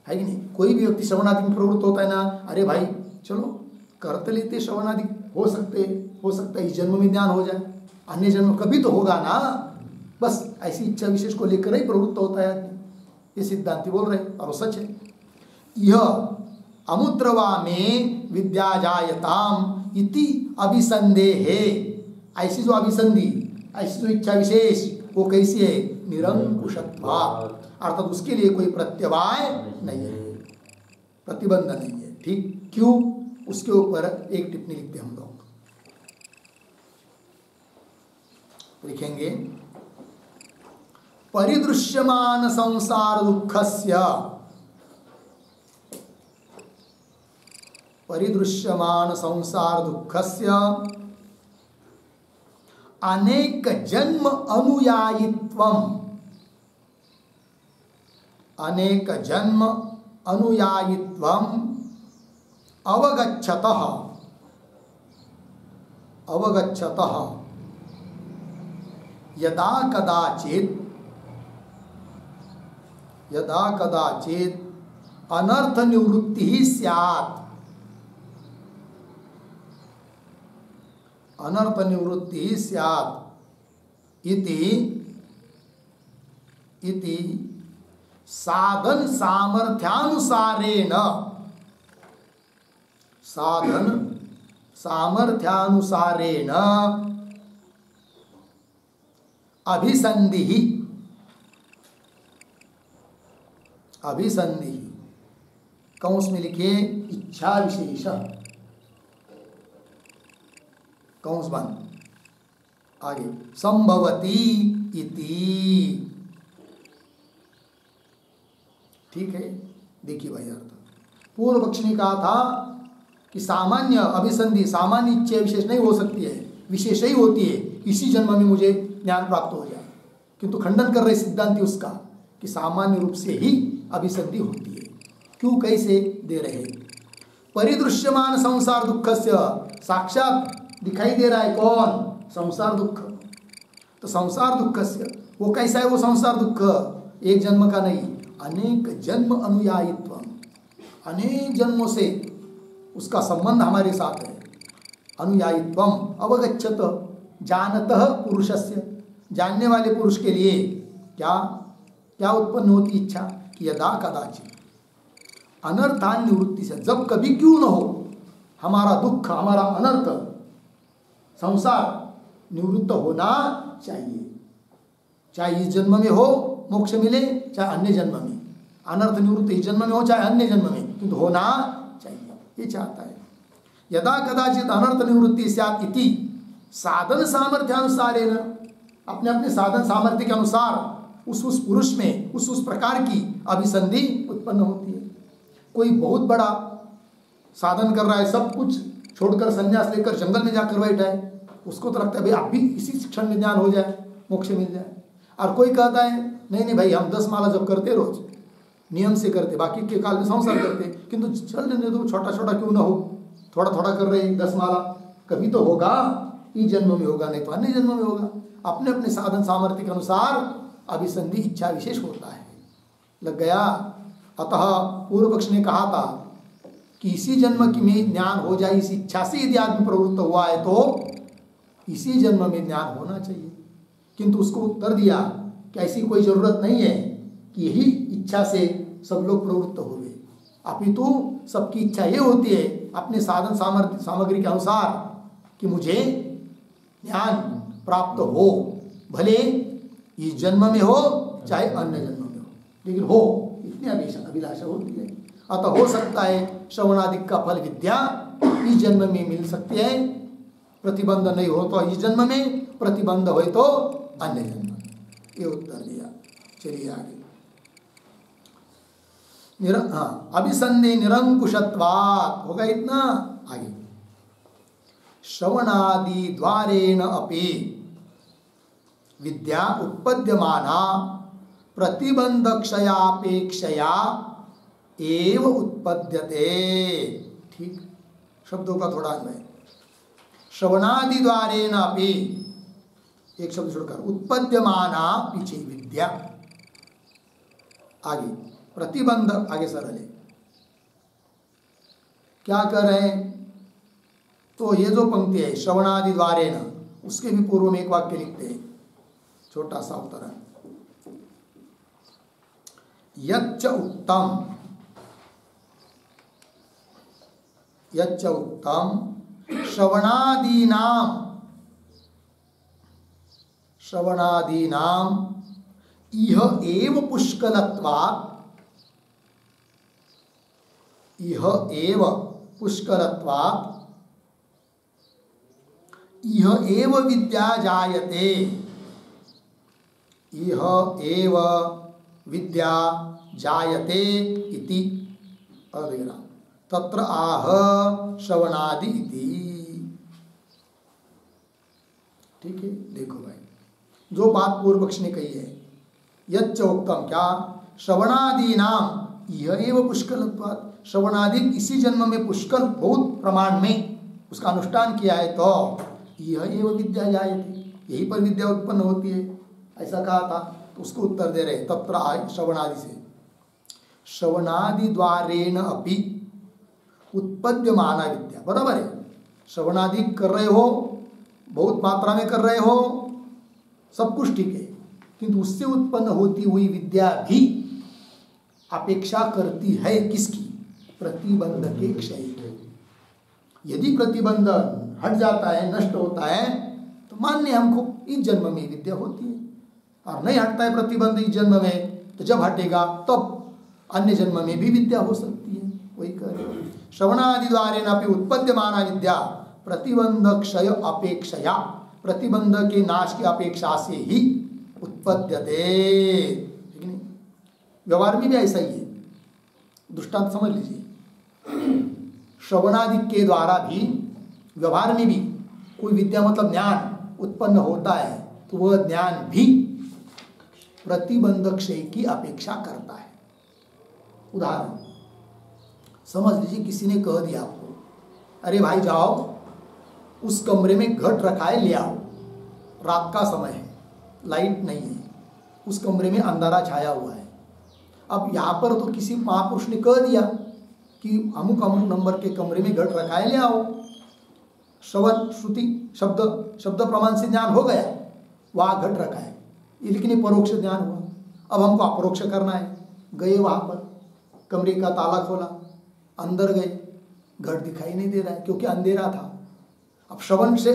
है कि नहीं। कोई भी व्यक्ति श्रवणादि में प्रवृत्त होता है ना, अरे भाई चलो करते लेते श्रवणादि, हो सकता है इस जन्म में ज्ञान हो जाए, अन्य जन्म कभी तो होगा ना। बस ऐसी इच्छा विशेष को लेकर ही प्रवृत्त होता है। ये सिद्धांति बोल रहे हैं, और वो सच है। यह अमुत्रवा में विद्या जायताम इति अभिसंदेहे, ऐसी जो अभिसंधि, ऐसी जो इच्छा विशेष, वो कैसी है, निरंकुशत्वात्, अर्थात उसके लिए कोई प्रत्यवाय नहीं है, प्रतिबंध नहीं है। ठीक, क्यों, उसके ऊपर एक टिप्पणी लिखते हम लोग, लिखेंगे। परिदृश्यमान संसार दुःखस्य, परिदृश्यमान संसार दुःखस्य अनेक जन्म अनुयायित्वम, अनेक जन्म अनुयायित्वम अवगच्छतः, अवगच्छतः यदा कदाचित्, यदा कदाचित् अनर्थ निवृत्ति ही स्यात्, अनर्थ निवृत्ति स्यात् इति साधन सामर्थ्यानुसारेण, साधन सामर्थ्यानुसारेण अभिसंधि, अभिसंधि कौंस में लिखिए इच्छा विशेष, कौंस बंद, आगे संभवती इति। ठीक है, देखिए भाई अर्थ। पूर्व पक्ष ने कहा था कि सामान्य अभिसंधि, सामान्य इच्छा विशेष नहीं हो सकती है, विशेष ही होती है, इसी जन्म में मुझे ज्ञान प्राप्त हो जाए। किंतु खंडन कर रहे सिद्धांति उसका कि सामान्य रूप से ही अभिसंधि होती है। क्यों, कैसे दे रहे, परिदृश्यमान संसार दुःखस्य, साक्षात दिखाई दे रहा है कौन, संसार दुख। तो संसार दुःखस्य, वो कैसा है, वो संसार दुख एक जन्म का नहीं, अनेक जन्म अनुयायित्व, अनेक जन्मों से उसका संबंध हमारे साथ है। अनुयायित्वम अवगच्छत, जानतः पुरुषस्य, जानने वाले पुरुष के लिए क्या क्या उत्पन्न होती इच्छा कि यदा कदाचित, अनर्थान निवृत्ति से, जब कभी क्यों न हो हमारा दुख, हमारा अनर्थ, संसार निवृत्त होना चाहिए। चाहे इस जन्म में हो मोक्ष मिले, चाहे अन्य जन्म में। अनर्थ निवृत्त इस जन्म में हो चाहे अन्य जन्म में, किंतु होना चाहिए, ये चाहता है। यदा कदाचित अनर्थ निवृत्ति स्यात् इति साधन सामर्थ्यानुसारेण, अपने अपने साधन सामर्थ्य के अनुसार उस पुरुष में उस प्रकार की अभिसंधि उत्पन्न होती है। कोई बहुत बड़ा साधन कर रहा है, सब कुछ छोड़कर संन्यास लेकर जंगल में जाकर बैठा है, उसको तो लगता है भाई आप भी इसी क्षण में ज्ञान हो जाए, मोक्ष मिल जाए। और कोई कहता है नहीं नहीं भाई हम 10 माला जब करते रोज नियम से करते, बाकी के काल में संसार करते, किंतु चल लेने दो, छोटा छोटा क्यों ना हो, थोड़ा थोड़ा कर रहे हैं 10 माला, कभी तो होगा, इस जन्म में होगा, नहीं तो अन्य जन्म में होगा। अपने अपने साधन सामर्थ्य के अनुसार अभिसंधि इच्छा विशेष होता है। लग गया। अतः पूर्व पक्ष ने कहा था कि इसी जन्म की में ज्ञान हो जाए, इस इच्छा से यदि आदमी प्रवृत्त हुआ है तो इसी जन्म में ज्ञान होना चाहिए। किंतु उसको उत्तर दिया कि ऐसी कोई जरूरत नहीं है कि यही इच्छा से सब लोग प्रवृत्त हुए, अपितु सबकी इच्छा ये होती है अपने साधन सामग्री के अनुसार कि मुझे ज्ञान प्राप्त हो, भले इस जन्म में हो चाहे अन्य जन्म में हो, लेकिन हो, इतनी अभिलाषा होती है। अतः हो सकता है श्रवणादिक का फल विद्या इस जन्म में मिल सकती है, प्रतिबंध नहीं हो तो इस जन्म में, प्रतिबंध हो तो अन्य जन्म में। ये उत्तर दिया। चलिए आगे। अभिसंधि निरंकुशत्वात् होगा इतना। आगे श्रवणादि द्वारेण अपि विद्या उत्पद्यमाना प्रतिबंधक्षयापेक्षया एव उत्पद्यते। ठीक, शब्दों का थोड़ा अन्वय। श्रवणादि द्वारेण अपि, एक शब्द छोड़कर, उत्पद्यमाना पीछे विद्या, आगे प्रतिबंध, आगे सरल है। क्या कर रहे हैं? तो ये जो पंक्ति है श्रवणादि द्वारेण, उसके भी पूर्व में एक वाक्य लिखते हैं, छोटा सा उत्तर है। यच्च उत्तम, यच्च उत्तम श्रवणादीनाम इह एव पुष्कलत्वात्, इह एव पुष्कलत्वात् इह एव विद्या जायते, इह एव विद्या जायते इति अविग्रह तत्र आह श्रवणादि इति। ठीक है, देखो भाई जो बात पूर्व पक्ष ने कही है, यच्च उक्तम, क्या श्रवणादि नाम यह एव पुष्कलत्वात्, श्रवणादि इसी जन्म में पुष्कल बहुत प्रमाण में उसका अनुष्ठान किया है तो यह एव विद्या जायते, यही पर विद्या उत्पन्न होती है, ऐसा कहा था। तो उसको उत्तर दे रहे तत्र आय श्रवणादि से, श्रवणादि द्वारेण अपि उत्पद्यमाना विद्या, बराबर है। श्रवणादि कर रहे हो, बहुत मात्रा में कर रहे हो, सब कुछ ठीक है, किंतु उससे उत्पन्न होती हुई विद्या भी अपेक्षा करती है किसकी? प्रतिबंध के क्षय की। यदि प्रतिबंध हट जाता है, नष्ट होता है, तो मान्य हमको इस जन्म में विद्या होती है, और नहीं हटता है प्रतिबंध इस जन्म में, तो जब हटेगा तब अन्य जन्म में भी विद्या हो सकती है। वही कह श्रवणादि द्वारेण अपि उत्पद्यमाना विद्या प्रतिबंध क्षय अपेक्षया, प्रतिबंध के नाश की अपेक्षा से ही उत्पद्यते। ठीक नहीं? व्यवहार में भी ऐसा ही है। दृष्टांत समझ लीजिए, श्रवणादि के द्वारा भी व्यवहार में भी कोई विद्या मतलब ज्ञान उत्पन्न होता है, तो वह ज्ञान भी प्रतिबंध क्षय की अपेक्षा करता है। उदाहरण समझ लीजिए, किसी ने कह दिया आपको, अरे भाई जाओ उस कमरे में घट रखा है, ले आओ, रात का समय है, लाइट नहीं है, उस कमरे में अंधारा छाया हुआ है। अब यहाँ पर तो किसी महापुरुष ने कह दिया कि अमुक अमुक नंबर के कमरे में घट रखा है, ले आओ। श्रवण श्रुति शब्द प्रमाण से ज्ञान हो गया, वहाँ घट रखा है, लेकिन ये परोक्ष ज्ञान हुआ। अब हमको अपरोक्ष करना है, गए वहाँ पर, कमरे का ताला खोला, अंदर गए, घर दिखाई नहीं दे रहा है क्योंकि अंधेरा था। अब श्रवण से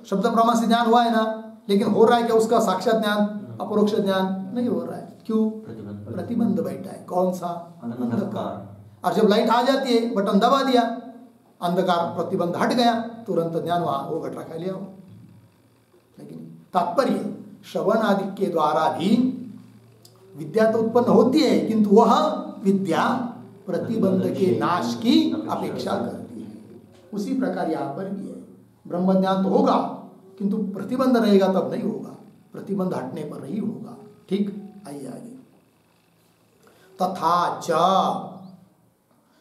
शब्द प्रमा से ज्ञान हुआ है ना, लेकिन हो रहा है क्या उसका साक्षात ज्ञान, अपरोक्ष ज्ञान नहीं हो रहा है। क्यों? प्रतिबंध बैठा है। कौन सा? अंधकार। और जब लाइट आ जाती है, बटन दबा दिया, अंधकार प्रतिबंध हट गया, तुरंत ज्ञान वहां वो घट रखा लिया। लेकिन तात्पर्य श्रवण आदि के द्वारा भी विद्या तो उत्पन्न होती है, किंतु वह विद्या प्रतिबंध के नाश की अपेक्षा करती है। उसी प्रकार यहाँ पर भी है, ब्रह्म ज्ञान तो होगा किंतु प्रतिबंध रहेगा तब नहीं होगा, प्रतिबंध हटने पर ही होगा। ठीक, आइए आगे। तथा च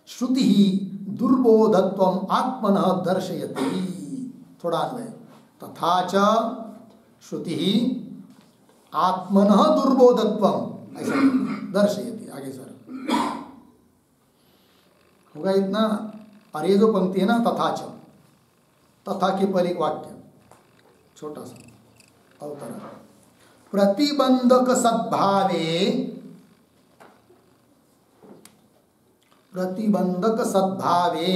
श्रुति ही दुर्बोधत्वम आत्मनः दर्शयति। थोड़ा अन्वय। तथा च श्रुति ही आत्मनः दुर्बोधत्वम ऐसा दर्शयति। आगे सर होगा इतना। और ये जो पंक्ति है ना, तथा च, तथा के पहले एक वाक्य छोटा सा अवतरण। प्रतिबंधक सद्भावे, प्रतिबंधक सद्भावे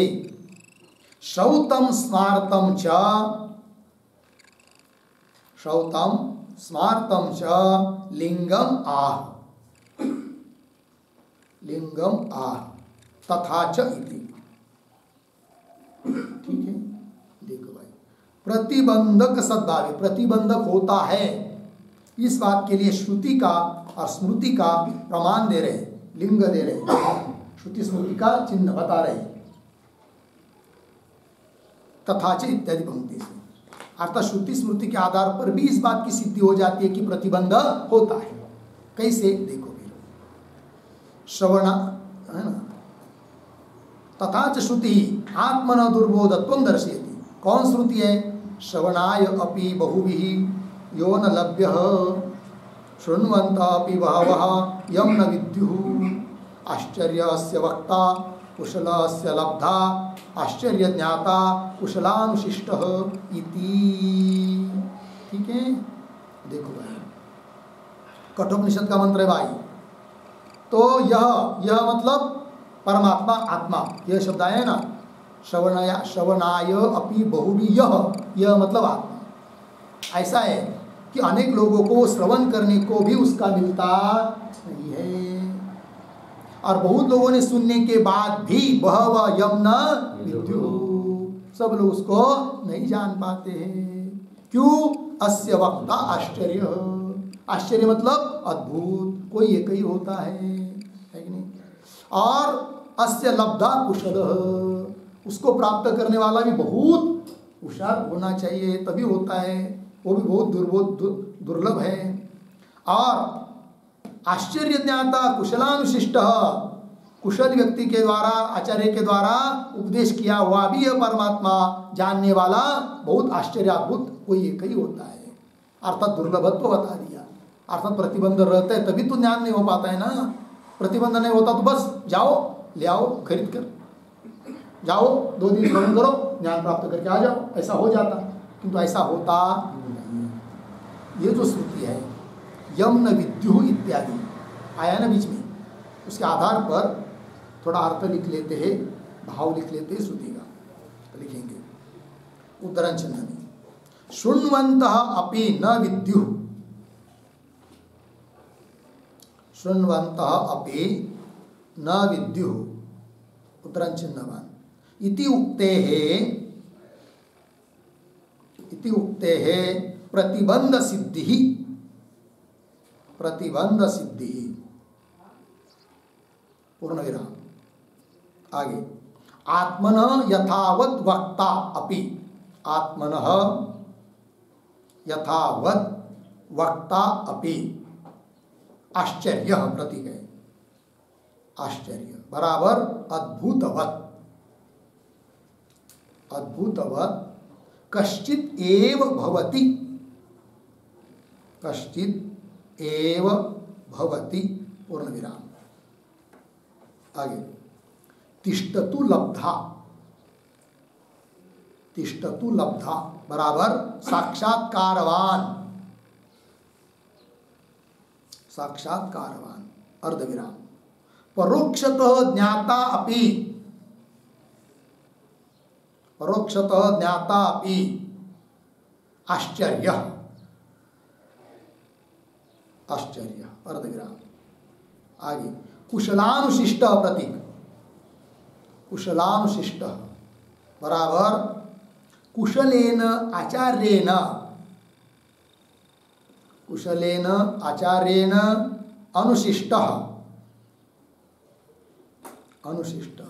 श्रौतम स्मार्तम च, श्रौतम स्मार्तम च लिंगम आह, लिंगम आह तथा च इति। ठीक है, देखो भाई, प्रतिबंधक सद्भावे, प्रतिबंधक होता है, इस बात के लिए श्रुति का और स्मृति का प्रमाण दे रहे, लिंग दे रहे, श्रुति स्मृति का चिन्ह बता रहे, तथा च इत्यादि पंक्ति से। अर्थात श्रुति स्मृति के आधार पर भी इस बात की सिद्धि हो जाती है कि प्रतिबंध होता है। कैसे? देखो फिर, श्रवण है ना, तथा च श्रुति आत्मन दुर्बोधत्वं दर्शयति। कौन श्रुति है? श्रवणाय अपि बहुभिः यो न लभ्यः शृण्वन्तः अपि बहवः यं न विद्युः आश्चर्यस्य वक्ता कुशलस्य लब्धा आश्चर्य ज्ञाता कुशलानुशिष्टः इति। ठीक है, देखो भाई, कठोपनिषद का मंत्र है भाई। तो यह मतलब परमात्मा, आत्मा, यह शब्द आया है ना, श्रवणाय अपि बहुभिः, यह मतलब आत्मा। ऐसा है कि अनेक लोगों को श्रवण करने को भी उसका मिलता नहीं है, और बहुत लोगों ने सुनने के बाद भी बहवः यं न विद्युः, सब लोग उसको नहीं जान पाते हैं। क्यों? अस्य वक्ता आश्चर्य, आश्चर्य मतलब अद्भुत, कोई एक ही होता है कि नहीं। और अस्य लब्धा कुशल, उसको प्राप्त करने वाला भी बहुत होशियार होना चाहिए, तभी होता है, वो भी बहुत दुर्लभ है। और आश्चर्य ज्ञाता कुशलानुशिष्ट, कुशल व्यक्ति के द्वारा, आचार्य के द्वारा उपदेश किया हुआ भी यह परमात्मा जानने वाला बहुत आश्चर्याद्भुत कोई एक ही होता है। अर्थात दुर्लभत्व बता दिया। अर्थात प्रतिबंध रहता है तभी तो ज्ञान नहीं हो पाता है ना। प्रतिबंध नहीं होता तो बस जाओ, ले आओ खरीद कर, जाओ 2 दिन श्रवण करो, ज्ञान प्राप्त करके आ जाओ, ऐसा हो जाता। किंतु ऐसा होता नहीं। ये जो श्रुति है यम न विद्युः इत्यादि आया ना बीच में, उसके आधार पर थोड़ा अर्थ लिख लेते हैं, भाव लिख लेते हैं श्रुति का, तो लिखेंगे उद्धरण चिन्ह में, शृण्वन्तः अपि न विद्युः, शृण्वन्तः अपि न विद्युः, उद्धरण चिन्हवान, इति उक्तेः प्रतिबंध सिद्धि, प्रतिबंध सिद्धि, पूर्ण विराम। आगे, आत्मनः यथावत् वक्ता अपि, आत्मनः यथावत् वक्ता अपि आश्चर्य प्रतीक है, आश्चर्य बराबर अद्भुतवत्, अद्भुतवत् कश्चित् एव भवति, कश्चित् एव भवति, पूर्ण विराम। आगे, तिष्ठतु लब्धा, तिष्ठतु लब्धा बराबर साक्षात्कारवान, साक्षात्कारवान, अर्धविराम। परोक्षतः ज्ञाता अपि, परोक्षतः ज्ञाता अपि आश्चर्य, आश्चर्य अर्धविराम। आगे कुशलानुशिष्ट प्रतीक, कुशलानुशिष्ट बराबर कुशलेन आचार्येण, कुशलेन आचार्येण अनुशिष्ट, अनुशिष्ट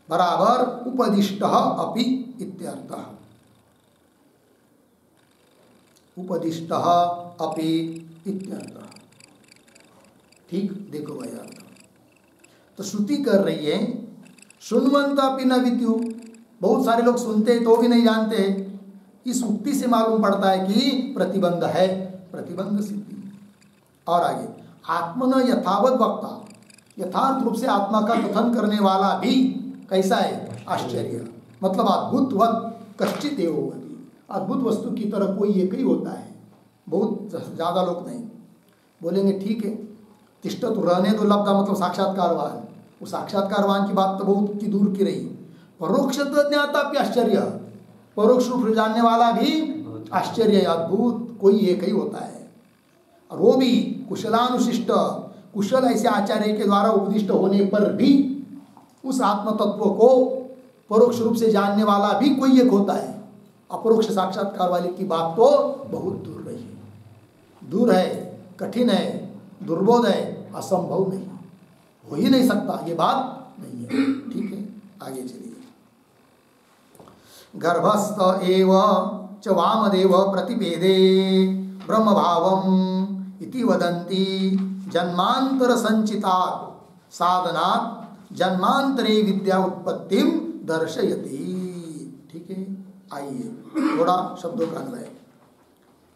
बराबर उपदिष्ट अपि इत्यर्थः, उपदिष्ट अपि इत्यर्थः। ठीक, देखो भाई अर्थ तो श्रुति कर रही है सुनवंता अपि न विद्यु, बहुत सारे लोग सुनते तो भी नहीं जानते। इस उक्ति से मालूम पड़ता है कि प्रतिबंध है, प्रतिबंध सिद्धि। और आगे आत्मन यथावत वक्ता, यथार्थ रूप से आत्मा का कथन करने वाला भी कैसा है? आश्चर्य, मतलब अद्भुतवत कश्चित एव होती, अद्भुत वस्तु की तरह कोई एक ही होता है, बहुत ज़्यादा लोग नहीं। बोलेंगे ठीक है, तिष्ठतु रहने दो लब्धा मतलब साक्षात्कारवान, वो साक्षात्कारवान की बात तो बहुत की दूर की रही। परोक्षतः ज्ञाता भी आश्चर्य, परोक्ष रूप से जानने वाला भी आश्चर्य, अद्भुत कोई एक ही होता है। और वो भी कुशलानुशिष्ट, कुशल ऐसे आचार्य के द्वारा उपदिष्ट होने पर भी उस आत्म तत्व को परोक्ष रूप से जानने वाला भी कोई एक होता है। अपरोक्ष साक्षात्कार वाले की बात तो बहुत दूर रही, दूर है, कठिन है, दुर्बोध है, असंभव नहीं, हो ही नहीं सकता, ये बात नहीं है। ठीक है, आगे चलिए। गर्भस्थ एव च वामदेव प्रतिपेदे ब्रह्म भावम इति वदन्ति जन्मांतर संचितात् साधनात् जन्मांतरे विद्या उत्पत्तिम दर्शयति। ठीक है, आइए थोड़ा शब्दों का अन्वय,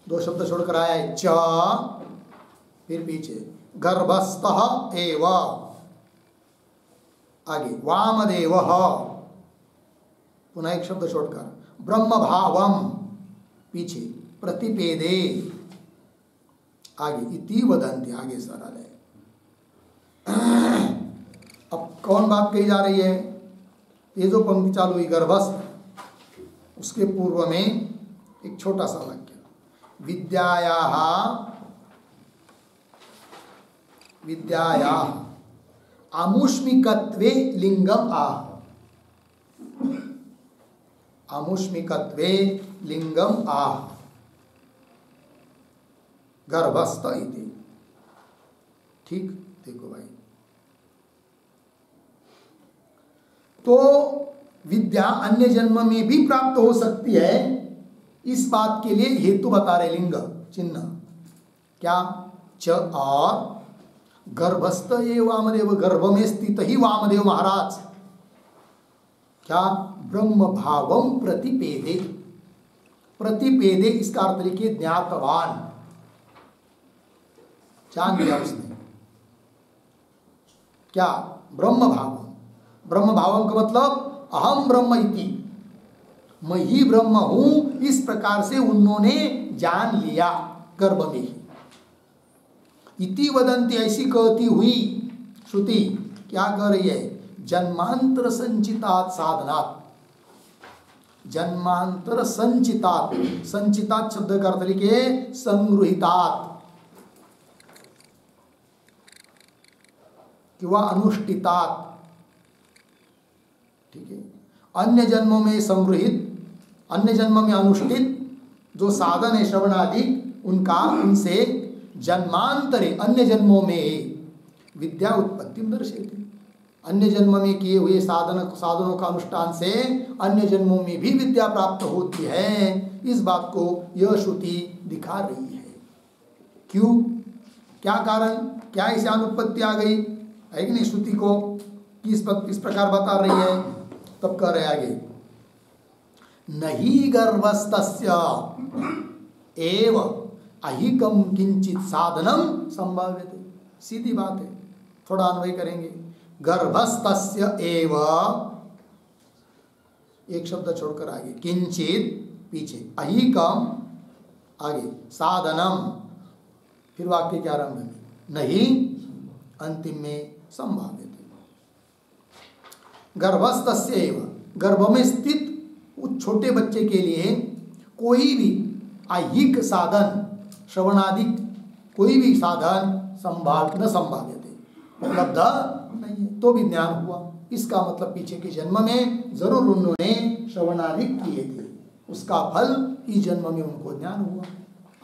दो शब्द छोड़कर आया है च, फिर पीछे गर्भस्थः एव, आगे वामदेव, पुनः एक शब्द छोड़कर ब्रह्म भावम, पीछे प्रतिपेदे, आगे इति वदन्ति, आगे सरल है। अब कौन बात कही जा रही है? ये जो पंक्ति चालू हुई गर्भस्थ, उसके पूर्व में एक छोटा सा वाक्य, विद्यायाः विद्यायाः आमुष्मिकत्वे लिंगम आह, आमुष्मिकत्वे लिंगम आह गर्भस्थ इति। ठीक, देखो भाई, तो विद्या अन्य जन्म में भी प्राप्त हो सकती है, इस बात के लिए हेतु बता रहे, लिंग चिन्ह क्या? च और गर्भस्थ ये वामदेव, गर्भ में स्थित ही वामदेव महाराज क्या? ब्रह्म भावम प्रतिपेदे, प्रतिपेदे इसका अर्थ लिखिए ज्ञातवान, जान लिया उसने क्या? ब्रह्म भावम, ब्रह्म भावम का मतलब अहम ब्रह्म इति, मैं ही ब्रह्म हूं, इस प्रकार से उन्होंने जान लिया गर्भ में ही। इति वदंती, ऐसी कहती हुई श्रुति क्या कह रही है? जन्मांतर संचितात् साधनात्, जन्मांतर संचितात्, संचितात् शब्द का अर्थ लिखिए संगृहितात् किंवा अनुष्ठितात्। ठीक है, अन्य जन्मों में संगृहित, अन्य जन्म में अनुष्ठित जो साधन है श्रवण आदि उनका, उनसे जन्मांतरे अन्य जन्मों में विद्या उत्पत्ति दर्शयति, अन्य जन्म में किए हुए साधनों का अनुष्ठान से अन्य जन्मों में भी विद्या प्राप्त होती है, इस बात को यह श्रुति दिखा रही है। क्यों, क्या कारण, क्या इसे अनुत्पत्ति आ गई है कि नहीं? श्रुति को किस प्रकार बता रही है? तब कह रहे आगे, नहीं गर्भस्थस्य एव अहिकम किंचित साधनम संभाव्यते। सीधी बात है, थोड़ा अन्वय करेंगे। गर्भस्थस्य एव, एक शब्द छोड़कर आगे, किंचित पीछे, अहिकम आगे, साधनम, फिर वाक्य के आरंभ में नहीं, अंतिम में संभाव्यते। गर्भस्थस्यैव, गर्भ में स्थित उस छोटे बच्चे के लिए कोई भी ऐहिक साधन, श्रवणादि कोई भी साधन न संभाव्यते, उपलब्ध नहीं है, तो भी ज्ञान हुआ। इसका मतलब पीछे के जन्म में जरूर उन्होंने श्रवणादि किए थे, उसका फल इस जन्म में उनको ज्ञान हुआ।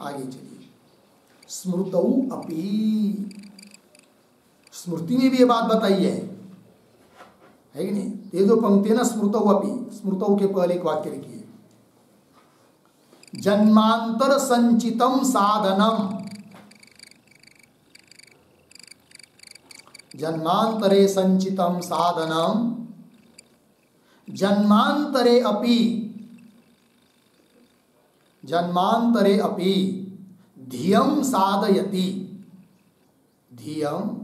आगे चलिए, स्मृतौ अपि, स्मृति में भी ये बात बताई है कि नहीं? ये जो पंक्ति है ना, स्मृतौ अपि, स्मृतौ के पहले एक वाक्य लिखिए, जन्मांतर संचितम साधनम, जन्मांतरे संचितम साधनम जन्मांतरे अपि, जन्मांतरे अपि धियम साधयति, धियम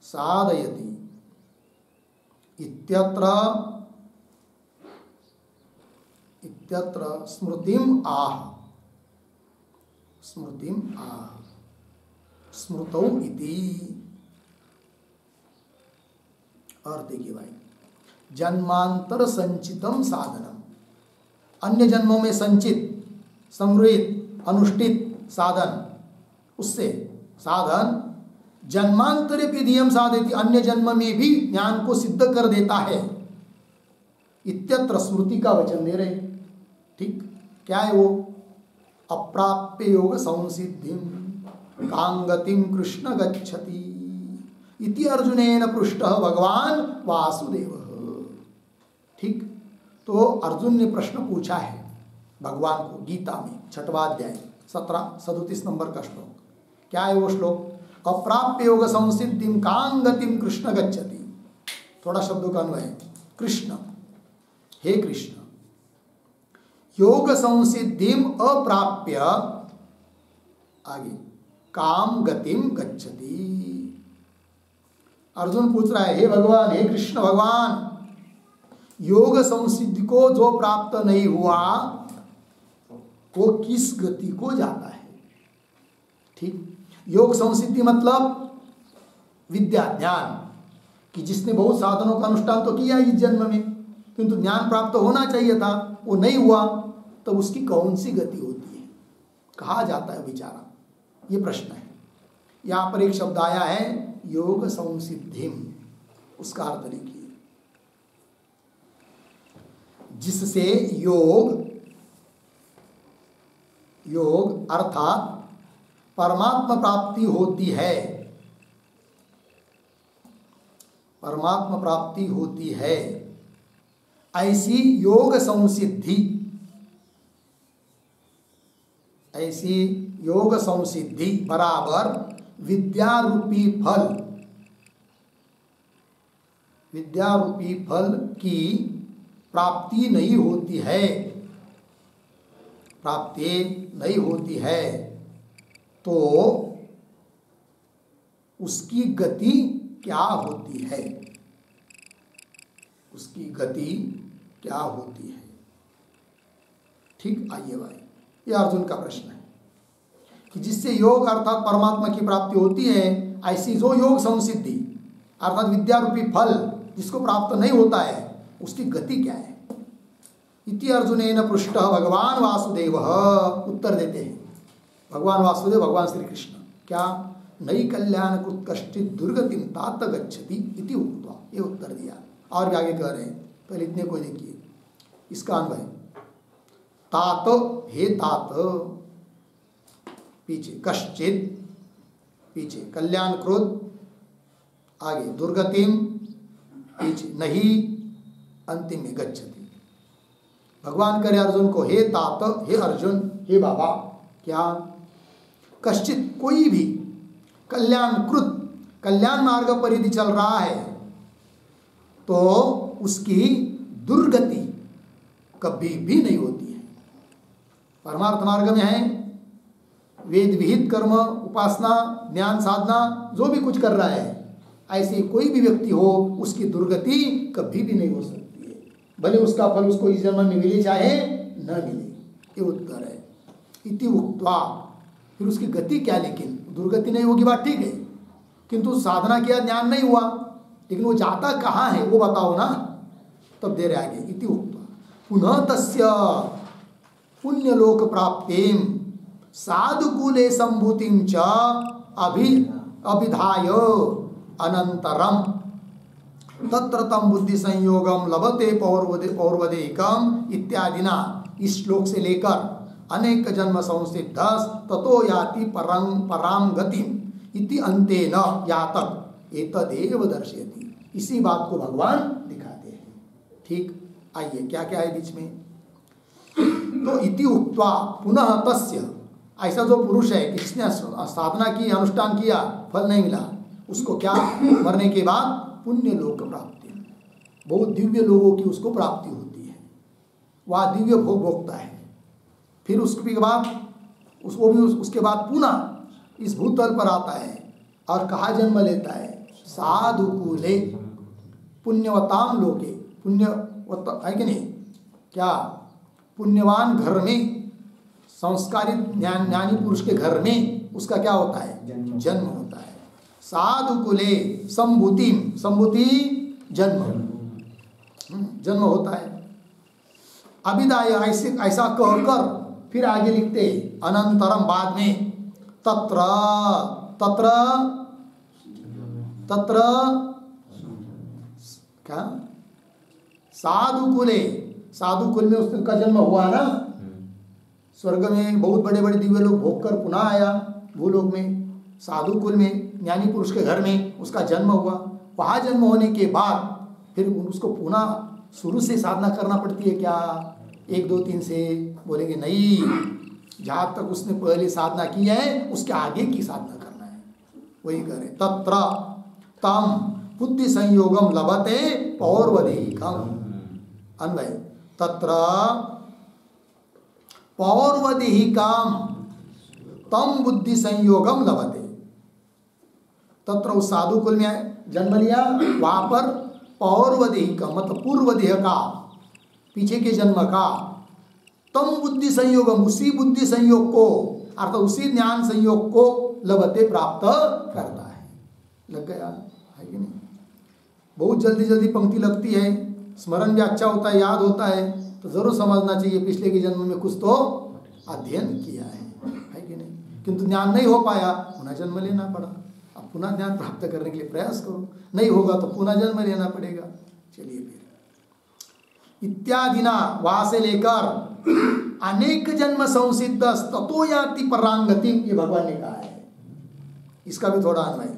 साधयति इत्यत्र, इत्यत्र स्मृतिम आह, स्मृतिम आह, स्मृतौ इति। और देखिए भाई, जन्मांतर संचितम साधनम, अन्य जन्मों में संचित, संग्रहित, अनुष्ठित साधन, उससे साधन जन्मांतरे विधियम साधयति, अन्य जन्म में भी ज्ञान को सिद्ध कर देता है। इत्यत्र स्मृति का वचन दे रहे, ठीक क्या है वो? अप्राप्य योग संसिद्धिम कांगतिम कृष्ण गच्छति इति अर्जुनेन पृष्टः भगवान वासुदेव। ठीक, तो अर्जुन ने प्रश्न पूछा है भगवान को गीता में, 6वां अध्याय 37 नंबर का श्लोक। क्या है वो श्लोक? अप्राप्य योग संसिद्धिम कांगतिम कृष्ण गच्छति। थोड़ा शब्दों का अन्वय, कृष्ण, हे कृष्ण, योग संसिद्धिम अप्राप्य, आगे काम गतिम गच्छति। अर्जुन पूछ रहा है, हे भगवान, हे कृष्ण भगवान, योग संसिद्धि को जो प्राप्त नहीं हुआ वो किस गति को जाता है? ठीक, योग संसिद्धि मतलब विद्या, ज्ञान, कि जिसने बहुत साधनों का अनुष्ठान तो किया इस जन्म में, किंतु ज्ञान प्राप्त होना चाहिए था, वो नहीं हुआ, तो उसकी कौन सी गति होती है, कहा जाता है बेचारा? ये प्रश्न है। यहाँ पर एक शब्द आया है योग संसिद्धिम, उसका अर्थ लिखिए, जिससे योग, योग अर्थात परमात्मा प्राप्ति होती है, परमात्मा प्राप्ति होती है, ऐसी योग संसिद्धि, ऐसी योग संसिद्धि बराबर विद्यारूपी फल, विद्यारूपी फल की प्राप्ति नहीं होती है, प्राप्ति नहीं होती है, तो उसकी गति क्या होती है? उसकी गति क्या होती है? ठीक, आइए भाई, ये अर्जुन का प्रश्न है कि जिससे योग अर्थात परमात्मा की प्राप्ति होती है, ऐसी जो योग संसिद्धि अर्थात विद्यारूपी फल जिसको प्राप्त नहीं होता है, उसकी गति क्या है? इति अर्जुनेन पृष्टः भगवान वासुदेव, उत्तर देते हैं भगवान वासुदेव, भगवान श्री कृष्ण, क्या? नई कल्याण कृत कष्टित दुर्गतिम तात गच्छति इति उक्त्वा, ये उत्तर दिया। और भी आगे कह रहे हैं, पहले इतने को देखिए, इसका अन्वय, तात, हे तात, पीछे कश्चित, पीछे कल्याण कृत, आगे दुर्गतिम, पीछे नहीं, अंतिम में गच्छति। भगवान करे अर्जुन को, हे तात, हे अर्जुन, हे बाबा, क्या? कश्चित, कोई भी, कल्याण कृत, कल्याण मार्ग पर यदि चल रहा है तो उसकी दुर्गति कभी भी नहीं होती है। परमार्थ मार्ग में है, वेद विहित कर्म, उपासना, ज्ञान साधना, जो भी कुछ कर रहा है, ऐसे कोई भी व्यक्ति हो, उसकी दुर्गति कभी भी नहीं हो सकती है, भले उसका फल उसको इस जन्म में मिले चाहे न मिले। ये उत्तर है। इति उक्त्वा, फिर उसकी गति क्या? लेकिन दुर्गति नहीं होगी, बात ठीक है, किंतु साधना किया, ज्ञान नहीं हुआ, लेकिन वो जाता कहाँ है वो बताओ ना। तब दे रहे आगे इति उक्त्वा पुनः तस्य पुण्यलोक प्राप्तिम साधुकूले संभूतिं च अभिधाय अनंतरम तत्र तम बुद्धि संयोगम लभते पौर्वदेकम इत्यादिना इस श्लोक से लेकर अनेक जन्म संसिद्ध ततो याति पराम गतिम इति अंतेन यातक एतदेव दर्शयति। इसी बात को भगवान दिखाते हैं। ठीक, आइए क्या क्या है बीच में। तो इति उक्त्वा पुनः तस्य, ऐसा जो पुरुष है किसने साधना की अनुष्ठान किया फल नहीं मिला, उसको क्या मरने के बाद पुण्य लोक प्राप्ति, बहुत दिव्य लोगों की उसको प्राप्ति होती है, वह दिव्य भोग भोगता है। फिर उसके बाद उसको भी उसके बाद पुनः इस भूतल पर आता है और कहाँ जन्म लेता है, साधुकूले पुण्यवताम लोके, पुण्यवत है कि नहीं, क्या पुण्यवान घर में संस्कारित ज्ञानी पुरुष के घर में उसका क्या होता है, जन्म होता है। साधुकुले संभूति, संभूति जन्म होता है। अभिदाय ऐसा कहकर फिर आगे लिखते अनंतरम बाद में तत्र तत्र तत्र क्या साधुकुले, साधुकुल में उसका जन्म हुआ ना, स्वर्ग में बहुत बड़े बड़े दिव्य लोग भोग कर पुनः आया भूलोक में, साधुकुल में ज्ञानी पुरुष के घर में उसका जन्म हुआ। वहाँ जन्म होने के बाद फिर उसको पुनः शुरू से साधना करना पड़ती है क्या, 1 2 3 से बोलेंगे नहीं, जहाँ तक उसने पहले साधना की है उसके आगे की साधना करना है, वही करे। तत्र तम बुद्धि संयोगम लभते पौर्वदेहिकम, अन्वय तत्र पौर्वदेहिकम तम बुद्धि संयोगम लभते, तत्र उस साधुकुल में जन्म लिया, वहां पर पौर्वदेहिकम मतलब पूर्व देह का, पीछे के जन्म का, तम बुद्धि संयोगम उसी बुद्धि संयोग को अर्थात उसी ज्ञान संयोग को लभते प्राप्त करता है। लग गया है कि नहीं, बहुत जल्दी जल्दी पंक्ति लगती है, स्मरण भी अच्छा होता है, याद होता है, तो जरूर समझना चाहिए पिछले के जन्म में कुछ तो अध्ययन किया है कि नहीं, किंतु ज्ञान नहीं हो पाया, पुनः जन्म लेना पड़ा। अब पुनः ज्ञान प्राप्त करने के लिए प्रयास करो, नहीं होगा तो पुनः जन्म लेना पड़ेगा। चलिए फिर इत्यादिना, वहां से लेकर अनेक जन्म संसिद्ध ततो याति परांगति, ये भगवान ने कहा है, इसका भी थोड़ा अन्वय,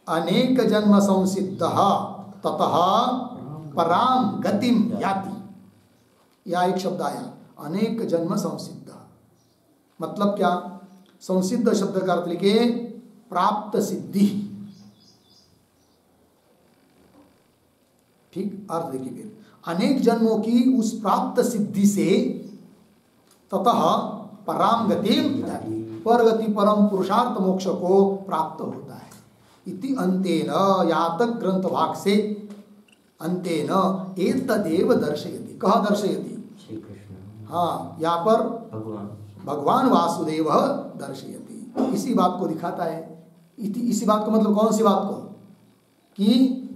अनेक जन्म संसिद्ध ततः पराम गतिम याति, यह एक शब्द आया, अनेक जन्म संसिद्ध, मतलब क्या, संसिद्ध शब्द का अर्थ लिखे प्राप्त सिद्धि। ठीक, अर्थ देखिए फिर, अनेक जन्मों की उस प्राप्त सिद्धि से ततः पराम गतिम याति, परगति परम पुरुषार्थ मोक्ष को प्राप्त होता है। इति अंतेन, यहाँ तक ग्रंथ भाग से अंतेन एतदेव दर्शयति, कह दर्शयति, हाँ यहाँ पर भगवान वासुदेव दर्शयति, इसी बात को दिखाता है। इसी बात को मतलब कौन सी बात को, कि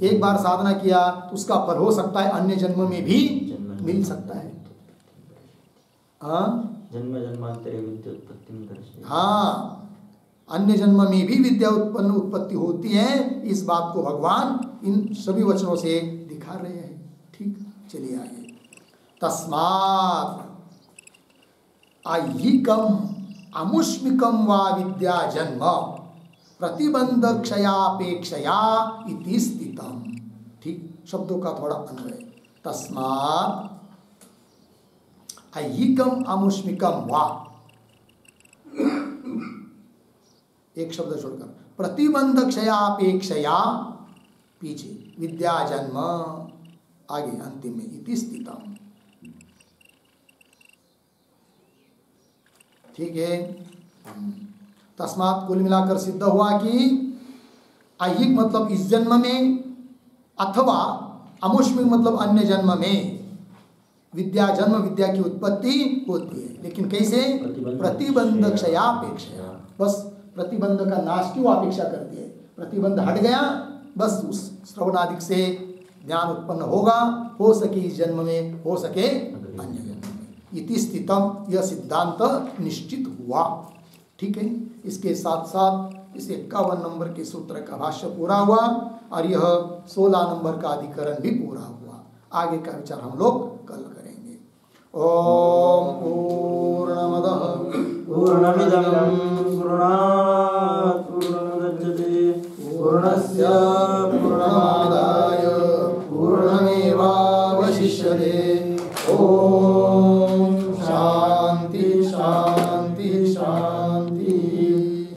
एक बार साधना किया तो उसका फल हो सकता है अन्य जन्म में भी मिल सकता है। जन्म जन्मांतरे विद्या उत्पत्ति, हाँ अन्य जन्म में भी विद्या उत्पत्ति होती है, इस बात को भगवान इन सभी वचनों से दिखा रहे हैं। ठीक, चलिए आगे। तस्मात् ऐहिकम अमुष्मिकम वा विद्या जन्म प्रतिबंध क्षयापेक्षया इति स्थितम। ठीक, शब्दों का थोड़ा अन्वय, तस्मात् ऐहिकम अमुष्मिकम वा, एक शब्द छोड़कर, प्रतिबंध क्षयापेक्षया, पीछे विद्या जन्म, आगे अंतिम में इति स्थितम। ठीक है, तस्मात् कुल मिलाकर सिद्ध हुआ कि ऐहिक मतलब इस जन्म में, अथवा अमुष्मिक मतलब अन्य जन्म में विद्या जन्म, विद्या की उत्पत्ति होती है, लेकिन कैसे, प्रतिबंध क्षयापेक्षया, बस प्रतिबंध का नाश क्यों अपेक्षा करती है, प्रतिबंध हट गया, बस उस श्रवणादिक से ज्ञान उत्पन्न होगा, हो सके इस जन्म में, हो सके अन्य जन्म में। इति स्थितम, यह सिद्धांत निश्चित हुआ। ठीक है, इसके साथ साथ इस 51 नंबर के सूत्र का भाष्य पूरा हुआ और यह 16 नंबर का अधिकरण भी पूरा हुआ। आगे का विचार हम लोग कल करेंगे। ओम